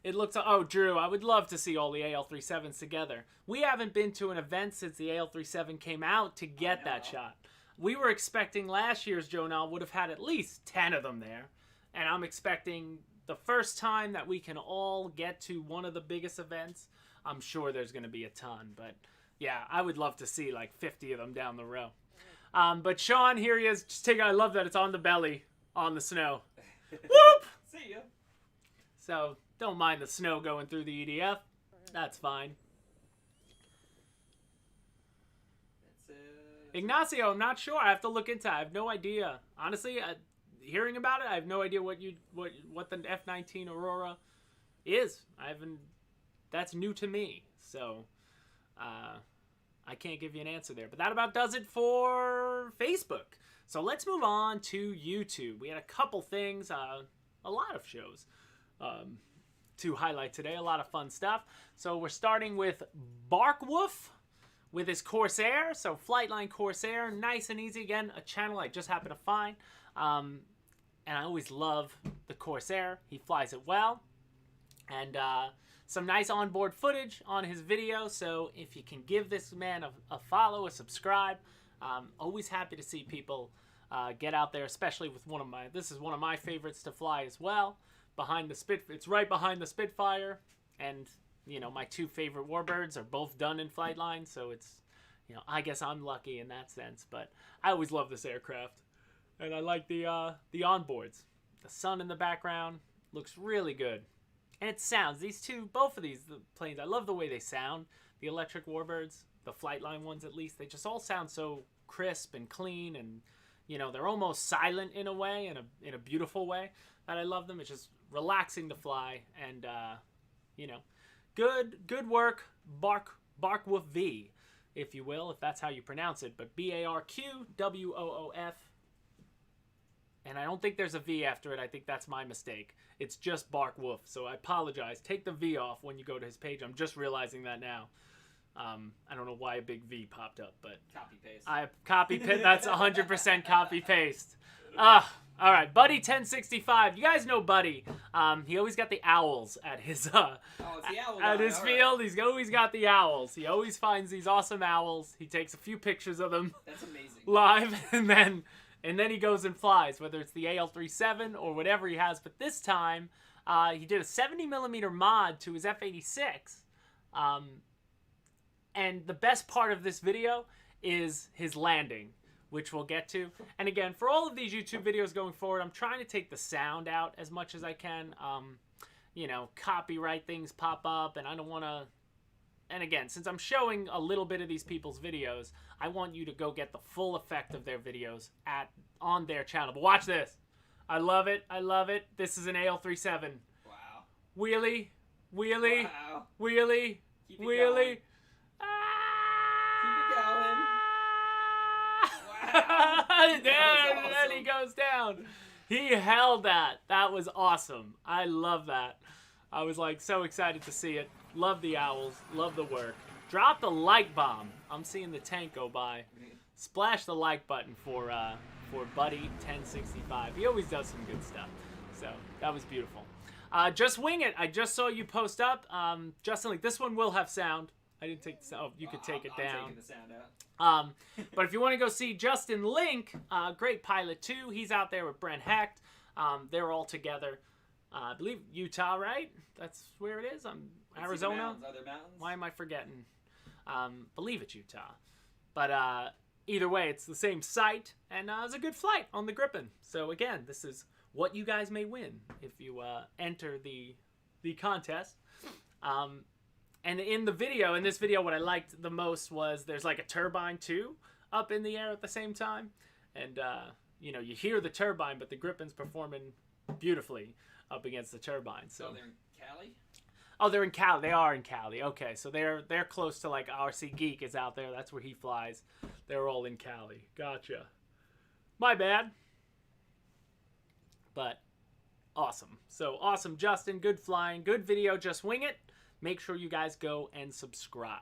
it looks, Drew, I would love to see all the AL-37s together. We haven't been to an event since the AL-37 came out to get that shot. We were expecting last year's Jonal would have had at least 10 of them there. And I'm expecting the first time that we can all get to one of the biggest events, I'm sure there's going to be a ton. But yeah, I would love to see like 50 of them down the row. But Sean, here he is. I love that it's on the belly, on the snow. Whoop! See ya. So don't mind the snow going through the EDF. That's fine. Ignacio, I'm not sure. I have to look into it. I have no idea. Honestly, hearing about it, I have no idea what the F-19 Aurora is. That's new to me. So I can't give you an answer there. But that about does it for Facebook. So let's move on to YouTube. We had a couple things, a lot of shows to highlight today. A lot of fun stuff. So we're starting with Barkwolf with his Corsair. So Flightline Corsair, nice and easy. Again, a channel I just happened to find. And I always love the Corsair. He flies it well. And some nice onboard footage on his video. So if you can give this man a follow, a subscribe. Always happy to see people get out there, especially with this is one of my favorites to fly as well. It's right behind the Spitfire. And, my two favorite Warbirds are both done in Flightline. So it's, I guess I'm lucky in that sense. But I always love this aircraft. And I like the onboards. the sun in the background. Looks really good. And it sounds, both of these planes, I love the way they sound. The electric warbirds, the Flightline ones at least, they just all sound so crisp and clean, and you know, they're almost silent in a way, in a beautiful way that I love them. It's just relaxing to fly, and you know, good work, Barkwoof V, if you will, if that's how you pronounce it, but BARQWOOF. And I don't think there's a V after it. I think that's my mistake. It's just Barkwoof, so I apologize. Take the V off when you go to his page. I'm just realizing that now. I don't know why a big V popped up, but copy paste. That's 100% copy paste. All right, Buddy 1065. You guys know Buddy. He always got the owls at his it's the owl at guy. his field. He's always got the owls. He always finds these awesome owls. He takes a few pictures of them. That's amazing. Live, and then he goes and flies, whether it's the AL-37 or whatever he has. But this time, he did a 70mm mod to his F-86. And the best part of this video is his landing, which we'll get to. And again, for all of these YouTube videos going forward, I'm trying to take the sound out as much as I can. You know, copyright things pop up, and I don't want to... And again, since I'm showing a little bit of these people's videos, I want you to go get the full effect of their videos on their channel. But watch this. I love it. I love it. This is an AL-37. Wow. Wheelie. Wheelie. Wow. Wheelie. Keep it Wheelie. going. Keep it going. Wow. Then he goes down. He held that. That was awesome. I love that. I was like so excited to see it. Love the owls. Love the work. Drop the like bomb. I'm seeing the tank go by. Splash the like button for Buddy 1065. He always does some good stuff. So that was beautiful. Just wing it. I just saw you post up. Justin, like this one will have sound. I didn't take the sound. Oh, you could take it down. I'm taking the sound out. But if you want to go see Justin Link, great pilot too. He's out there with Brent Hecht. They're all together. I believe Utah, right? That's where it is. Arizona. Are there mountains? Why am I forgetting? Believe it's Utah. But either way, it's the same site, and it's a good flight on the Gripen. So again, this is what you guys may win if you enter the contest. And in this video, what I liked the most was there's like a turbine too up in the air at the same time, and you know, you hear the turbine, but the Gripen's performing beautifully up against the turbine. So they're in Cali? Oh, they're in Cali. They are in Cali. Okay, so they're close to, like, RC Geek is out there. That's where he flies. They're all in Cali. Gotcha. My bad. But awesome. So awesome, Justin. Good flying. Good video. Just wing it. Make sure you guys go and subscribe.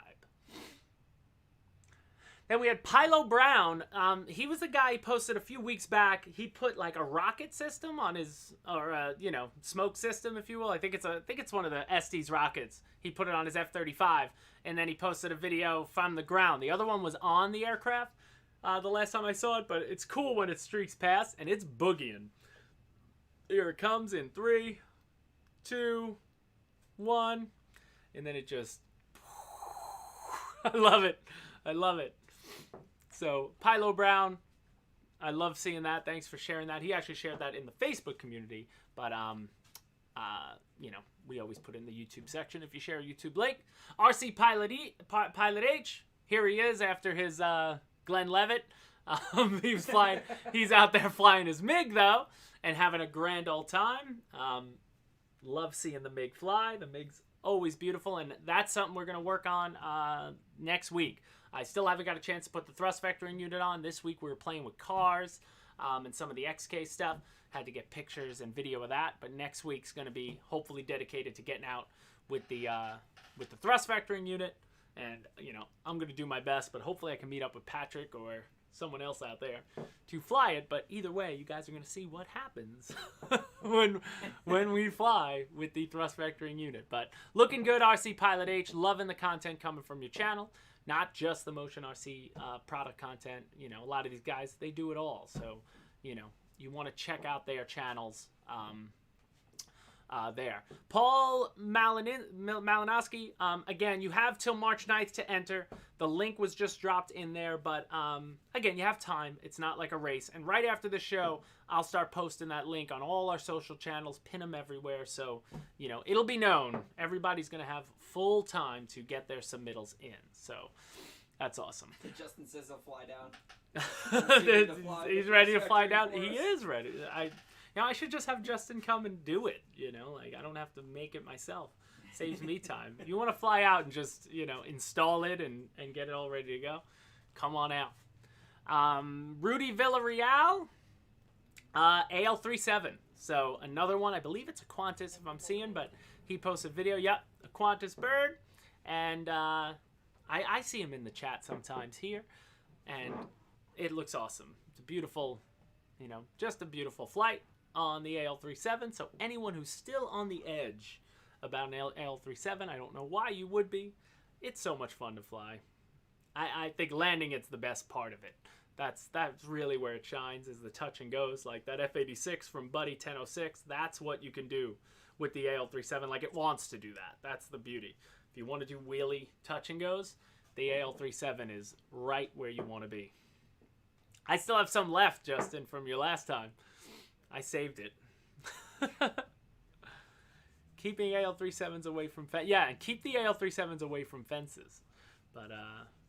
Then we had Pilo Brown. He was the guy he posted a few weeks back. He put like a rocket system on his, or you know, smoke system, if you will. I think it's one of the Estes rockets. He put it on his F-35, and then he posted a video from the ground. The other one was on the aircraft the last time I saw it, but it's cool when it streaks past, and it's boogieing. Here it comes in 3, 2, 1, and then it just... I love it. I love it. So, Pilo Brown, I love seeing that. Thanks for sharing that. He actually shared that in the Facebook community, but, you know, we always put in the YouTube section if you share a YouTube link. RC Pilot H, here he is after his Glenn Levitt. He was flying. He's out there flying his MiG, though, and having a grand old time. Love seeing the MiG fly. The MiG's always beautiful, and that's something we're going to work on next week. I still haven't got a chance to put the thrust vectoring unit on. This week we were playing with cars and some of the XK stuff. Had to get pictures and video of that, but next week's going to be hopefully dedicated to getting out with the thrust vectoring unit. And, you know, I'm going to do my best, but hopefully I can meet up with Patrick or someone else out there to fly it. But either way, you guys are going to see what happens when we fly with the thrust vectoring unit. But looking good, RC Pilot H. Loving the content coming from your channel. Not just the Motion RC product content. You know, a lot of these guys, they do it all. So, you know, you want to check out their channels there. Paul Malinowski, again, you have till March 9th to enter. The link was just dropped in there, but again, you have time. It's not like a race. And right after the show, I'll start posting that link on all our social channels, pin them everywhere, so, you know, it'll be known. Everybody's going to have full time to get their submittals in, so that's awesome. Justin says he'll fly down. He's ready to fly down. He is ready. I should just have Justin come and do it, you know? Like, I don't have to make it myself. Saves me time. If you want to fly out and just, you know, install it and get it all ready to go, come on out. Rudy Villarreal, AL37. So, another one. I believe it's a Qantas, if I'm seeing, but he posted a video. Yep, a Qantas bird. And I see him in the chat sometimes here. And it looks awesome. It's a beautiful, you know, just a beautiful flight on the AL37. So anyone who's still on the edge about an AL37, I don't know why you would be. It's so much fun to fly. I think landing it's the best part of it. That's really where it shines, is the touch and goes. Like that F-86 from Buddy 1006, that's what you can do with the AL37. Like it wants to do that. That's the beauty. If you want to do wheelie touch and goes, the AL37 is right where you want to be. I still have some left, Justin, from your last time. I saved it. Keeping AL37s away from and keep the AL37s away from fences. But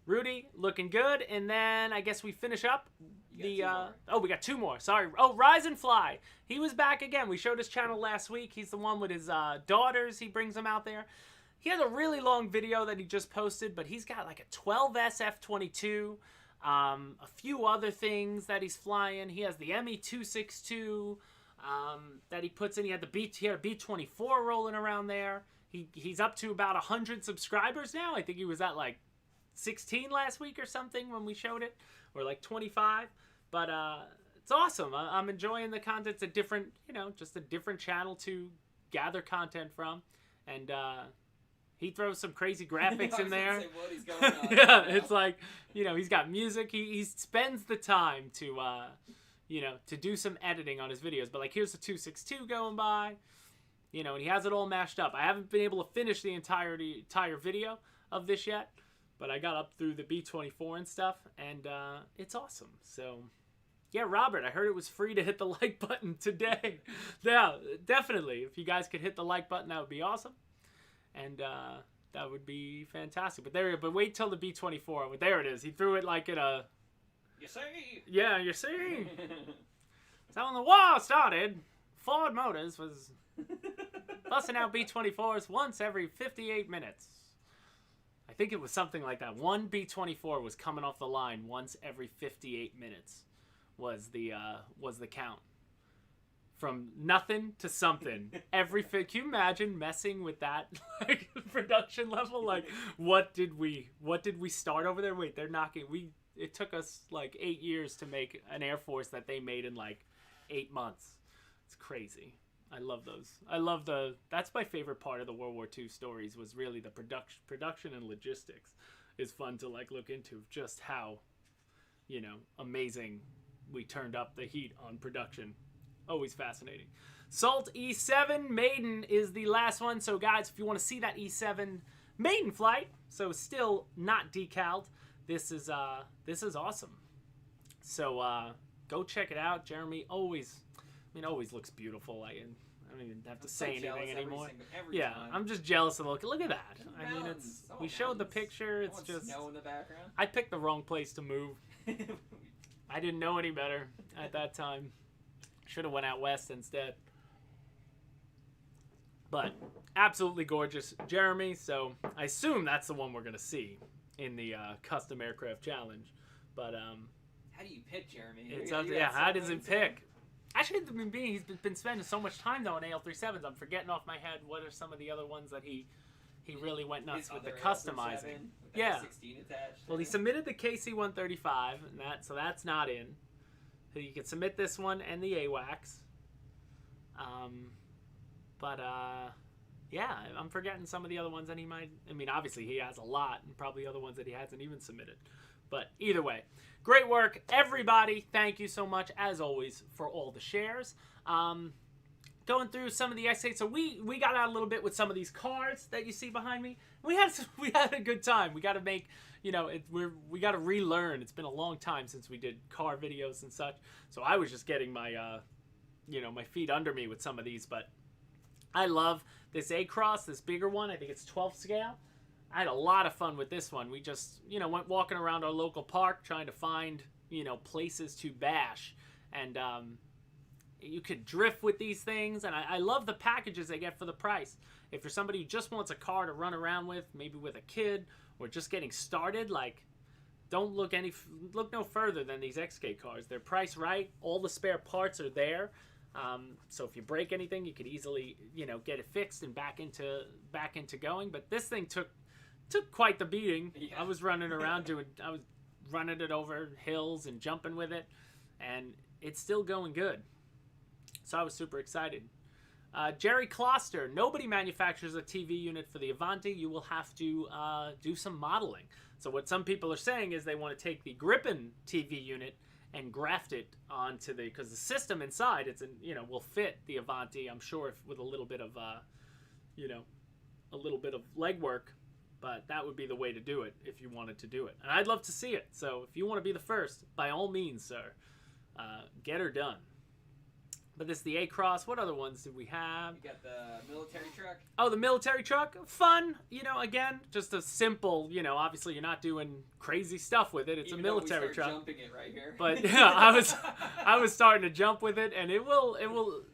Rudy looking good, and then I guess we finish up we got two more. Sorry. Oh, Rise and Fly. He was back again. We showed his channel last week. He's the one with his daughters. He brings them out there. He has a really long video that he just posted, but he's got like a 12S F-22. A few other things that he's flying. He has the ME-262 that he puts in. He had a B-24 rolling around there. He's up to about 100 subscribers now. I think he was at like 16 last week or something when we showed it, or like 25. But it's awesome. I'm enjoying the content. It's a different, just a different channel to gather content from, and he throws some crazy graphics in there. Yeah, it's like, he's got music. He spends the time to, to do some editing on his videos. But like, here's the 262 going by, and he has it all mashed up. I haven't been able to finish the entire video of this yet, but I got up through the B-24 and stuff, and it's awesome. So, yeah, Robert, I heard it was free to hit the like button today. Yeah, definitely. If you guys could hit the like button, that would be awesome. And that would be fantastic. But wait till the B-24. There it is. He threw it like in a... You see? Yeah, you see? So when the war started, Ford Motors was busting out B-24s once every 58 minutes. I think it was something like that. One B-24 was coming off the line once every 58 minutes was the count. From nothing to something. Can you imagine messing with that like production level? Like, what did we start over there? Wait, they're knocking. It took us like 8 years to make an Air Force that they made in like 8 months. It's crazy. I love those. That's my favorite part of the World War II stories, was really the production and logistics is fun to like look into, just how, amazing we turned up the heat on production. Always fascinating. Salt E7 maiden is the last one. So guys, if you want to see that E7 maiden flight, so still not decaled, this is awesome. So go check it out. Jeremy always looks beautiful. I don't even have to say anything anymore. Every time. I'm just jealous of the look. Look at that. We showed the picture. It's just snow in the background. I picked the wrong place to move. I didn't know any better at that time. Should have went out west instead. But absolutely gorgeous Jeremy. So I assume that's the one we're going to see in the Custom Aircraft Challenge. But how do you pick Jeremy? How does it pick? Actually, he's been spending so much time though on AL37s. I'm forgetting off my head what are some of the other ones that he really went nuts with the customizing. Yeah. 16 attached. Well, he submitted the KC-135, and so that's not in. So you can submit this one and the AWACS. Yeah, I'm forgetting some of the other ones that he might... obviously he has a lot, and probably other ones that he hasn't even submitted. But either way, great work, everybody. Thank you so much, as always, for all the shares. going through some of the X8. So we got out a little bit with some of these cars that you see behind me. We had a good time. We got to make, you know, we got to relearn. It's been a long time since we did car videos and such. So I was just getting my, you know, my feet under me with some of these. But I love this A-Cross, this bigger one. I think it's 12 scale. I had a lot of fun with this one. We just, you know, went walking around our local park trying to find, you know, places to bash. And you could drift with these things. And I love the packages they get for the price. If you're somebody who just wants a car to run around with, maybe with a kid, or just getting started, like, don't look no further than these XK cars. They're priced right. All the spare parts are there. So if you break anything, you could easily, you know, get it fixed and back into going. But this thing took quite the beating. Yeah. I was running around I was running it over hills and jumping with it, and it's still going good. So I was super excited. Jerry Kloster, nobody manufactures a TV unit for the Avanti. You will have to do some modeling. So what some people are saying is they want to take the Gripen TV unit and graft it onto because the system inside, will fit the Avanti, I'm sure, with a little bit of, a little bit of legwork. But that would be the way to do it if you wanted to do it. And I'd love to see it. So if you want to be the first, by all means, sir, get her done. But this is the A-Cross. What other ones did we have? You got the military truck. Oh, the military truck. Fun. You know, again, just a simple, you know, obviously you're not doing crazy stuff with it. It's Even a military truck. Jumping it right here. But yeah, I was starting to jump with it, and it will,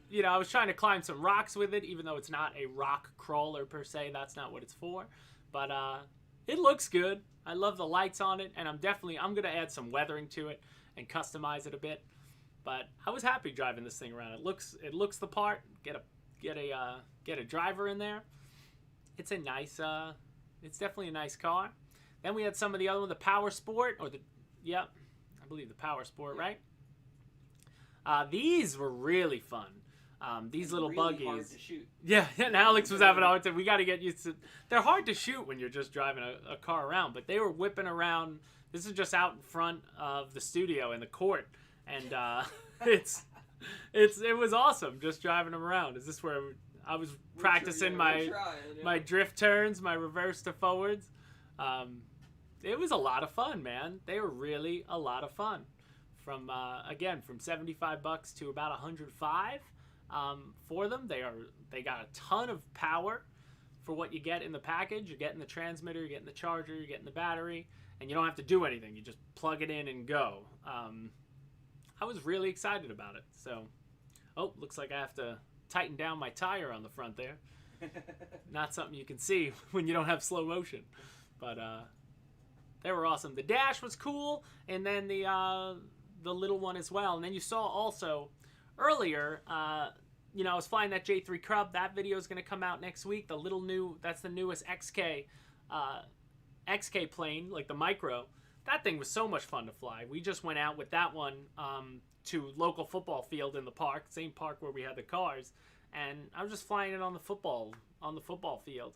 you know, I was trying to climb some rocks with it, even though it's not a rock crawler per se. That's not what it's for. But it looks good. I love the lights on it, and I'm going to add some weathering to it and customize it a bit. But I was happy driving this thing around. It looks the part. Get a driver in there. It's a nice. It's definitely a nice car. Then we had some of the other one, the Power Sport, I believe the Power Sport, right? These were really fun. These little really buggies. Hard to shoot. Yeah, and Alex was having a hard time. We got to get used to. They're hard to shoot when you're just driving a car around, but they were whipping around. This is just out in front of the studio in the court. And it was awesome just driving them around. Is this where I was practicing my drift turns, my reverse to forwards? It was a lot of fun, man. They were really a lot of fun. From $75 to about $105 for them. They got a ton of power for what you get in the package. You're getting the transmitter, you're getting the charger, you're getting the battery, and you don't have to do anything. You just plug it in and go. I was really excited about it. So, looks like I have to tighten down my tire on the front there. Not something you can see when you don't have slow motion. But they were awesome. The dash was cool, and then the little one as well. And then you saw also earlier, I was flying that J3 Crub. That video is going to come out next week. That's the newest XK plane, like the micro. That thing was so much fun to fly. We just went out with that one to local football field in the park, same park where we had the cars, and I was just flying it on the football field.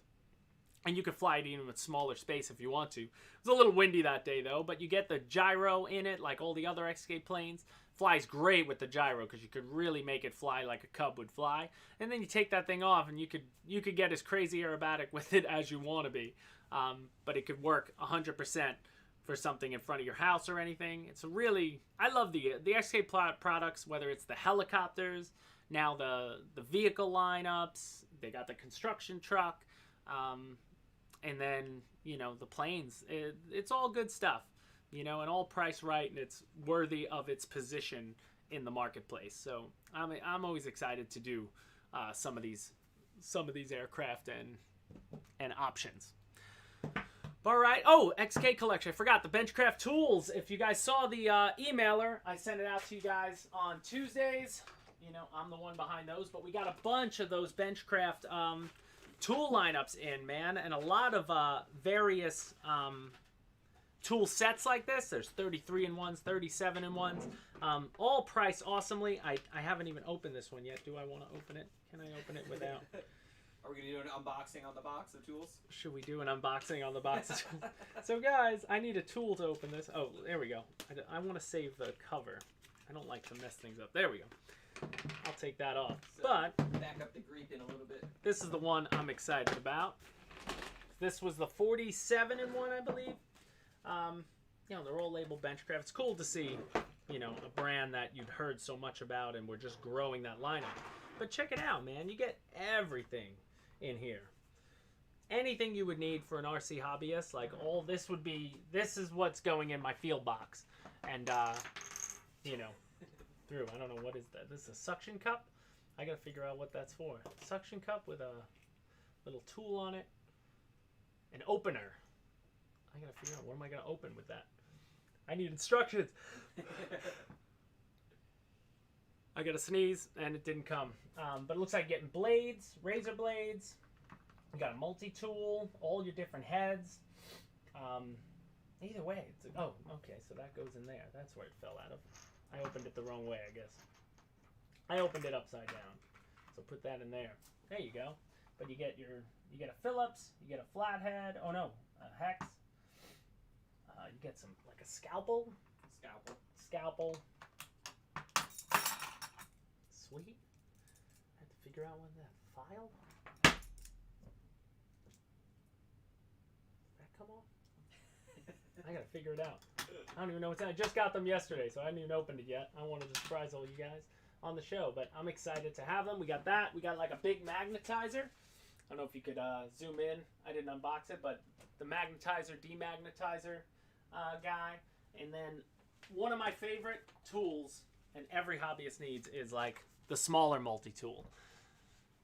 And you could fly it even with smaller space if you want to. It was a little windy that day though, but you get the gyro in it like all the other XK planes. Flies great with the gyro because you could really make it fly like a Cub would fly. And then you take that thing off and you could get as crazy aerobatic with it as you want to be. But it could work 100%. For something in front of your house or anything. I love the XK products, whether it's the helicopters, now the vehicle lineups, they got the construction truck, and then, the planes. It's all good stuff, and all priced right, and it's worthy of its position in the marketplace. So I'm always excited to do some of these aircraft and options. All right. Oh, XK collection. I forgot the Benchcraft tools. If you guys saw the emailer, I sent it out to you guys on Tuesdays. I'm the one behind those, but we got a bunch of those Benchcraft tool lineups in, man, and a lot of various tool sets like this. There's 33-in-1s, 37-in-1s, all priced awesomely. I haven't even opened this one yet. Do I want to open it? Can I open it without? Are we going to do an unboxing on the box of tools? Should we do an unboxing on the box of tools? So, guys, I need a tool to open this. Oh, there we go. I want to save the cover. I don't like to mess things up. There we go. I'll take that off. So, But back up the Gripen a little bit. this is the one I'm excited about. This was the 47 in one, I believe. You know, they're all labeled Benchcraft. It's cool to see, you know, a brand that you'd heard so much about, and we're just growing that lineup. But check it out, man. You get everything in here. Anything you would need for an RC hobbyist, like all this would be, this is what's going in my field box. And, you know, through, I don't know, what is that? This is a suction cup? I gotta figure out what that's for. Suction cup with a little tool on it. An opener. I gotta figure out, what am I gonna open with that? I need instructions. I gotta sneeze, and it didn't come. But it looks like getting blades, razor blades. You got a multi-tool, all your different heads. Either way, it's oh, okay, so that goes in there. That's where it fell out of. I opened it the wrong way, I guess. I opened it upside down. So put that in there. There you go. But you get a Phillips, you get a flathead. Oh no, a hex. You get some, like a scalpel. Scalpel. Sweet. I have to figure out when that file. Did that come off? I gotta figure it out. I don't even know what's in. I just got them yesterday, so I haven't even opened it yet. I wanted to surprise all you guys on the show, but I'm excited to have them. We got that. We got like a big magnetizer. I don't know if you could zoom in. I didn't unbox it, but the magnetizer, demagnetizer guy. And then one of my favorite tools, and every hobbyist needs, is like the smaller multi-tool.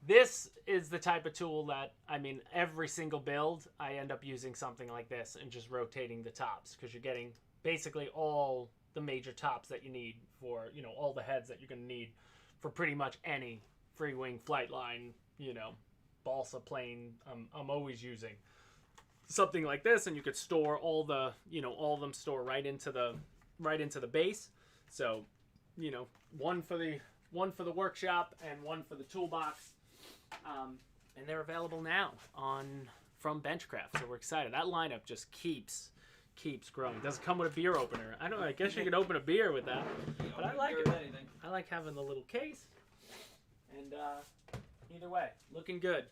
This is the type of tool that, I mean, every single build, I end up using something like this and just rotating the tops, because you're getting basically all the major tops that you need for, you know, all the heads that you're going to need for pretty much any Freewing flight line, you know, balsa plane. I'm always using something like this, and you could store all the, you know, all of them store right into the base. So, you know, one for the workshop and one for the toolbox. And they're available now from Benchcraft, so we're excited. That lineup just keeps growing. It doesn't come with a beer opener. I don't know. I guess you could open a beer with that, but I like it. I like having the little case. And either way, looking good.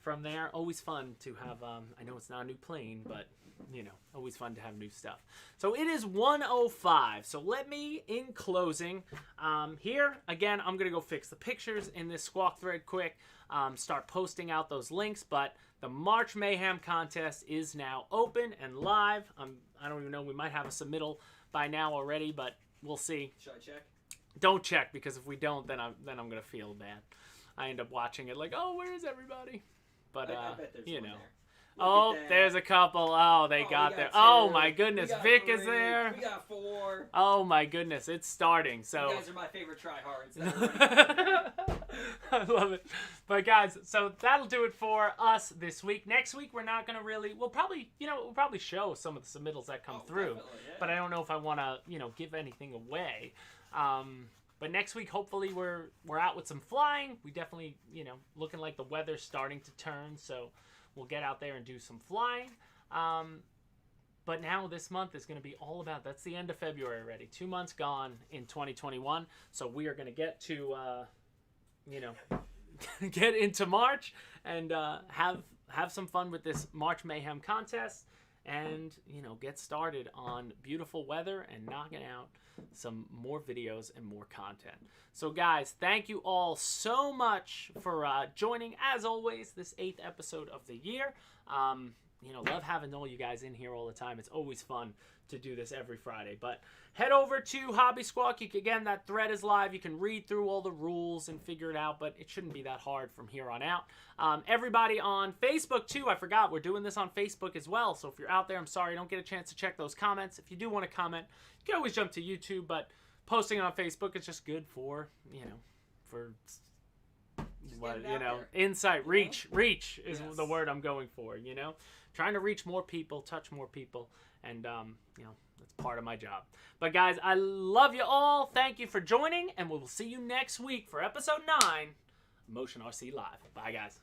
From there, always fun to have. I know it's not a new plane, but you know, always fun to have new stuff. So it is 1:05. So let me, in closing, here again, I'm gonna go fix the pictures in this squawk thread quick. Start posting out those links, but the March Mayhem contest is now open and live. I don't even know. We might have a submittal by now already, but we'll see. Should I check? Don't check, because if we don't, then I'm gonna feel bad. I end up watching it like, oh, where is everybody? But I bet there's you one know. there. Oh, there's a couple. Oh, they got there. Two. Oh my goodness, Vic is 3. there. We got 4. Oh my goodness, it's starting. So you guys are my favorite tryhards. I love it. But guys, so that'll do it for us this week. Next week we're not gonna really. We'll probably show some of the submittals that come through. Yeah. But I don't know if I want to, give anything away. But next week, hopefully, we're out with some flying. We definitely, looking like the weather's starting to turn, so we'll get out there and do some flying. But now this month is going to be all about, that's the end of February already. 2 months gone in 2021. So we are going to get to, get into March and have some fun with this March Mayhem contest and, get started on beautiful weather and knocking out some more videos and more content. So guys, thank you all so much for joining, as always, this 8th episode of the year. Love having all you guys in here all the time. It's always fun to do this every Friday. But head over to Hobby Squawk. Again, that thread is live. You can read through all the rules and figure it out, but it shouldn't be that hard from here on out. Everybody on Facebook, too. I forgot. We're doing this on Facebook as well. So if you're out there, I'm sorry, don't get a chance to check those comments. If you do want to comment, you can always jump to YouTube, but posting it on Facebook is just good for, insight, reach is the word I'm going for, trying to reach more people, touch more people, and that's part of my job. But guys, I love you all. Thank you for joining, and we will see you next week for episode 9 Motion RC Live. Bye guys.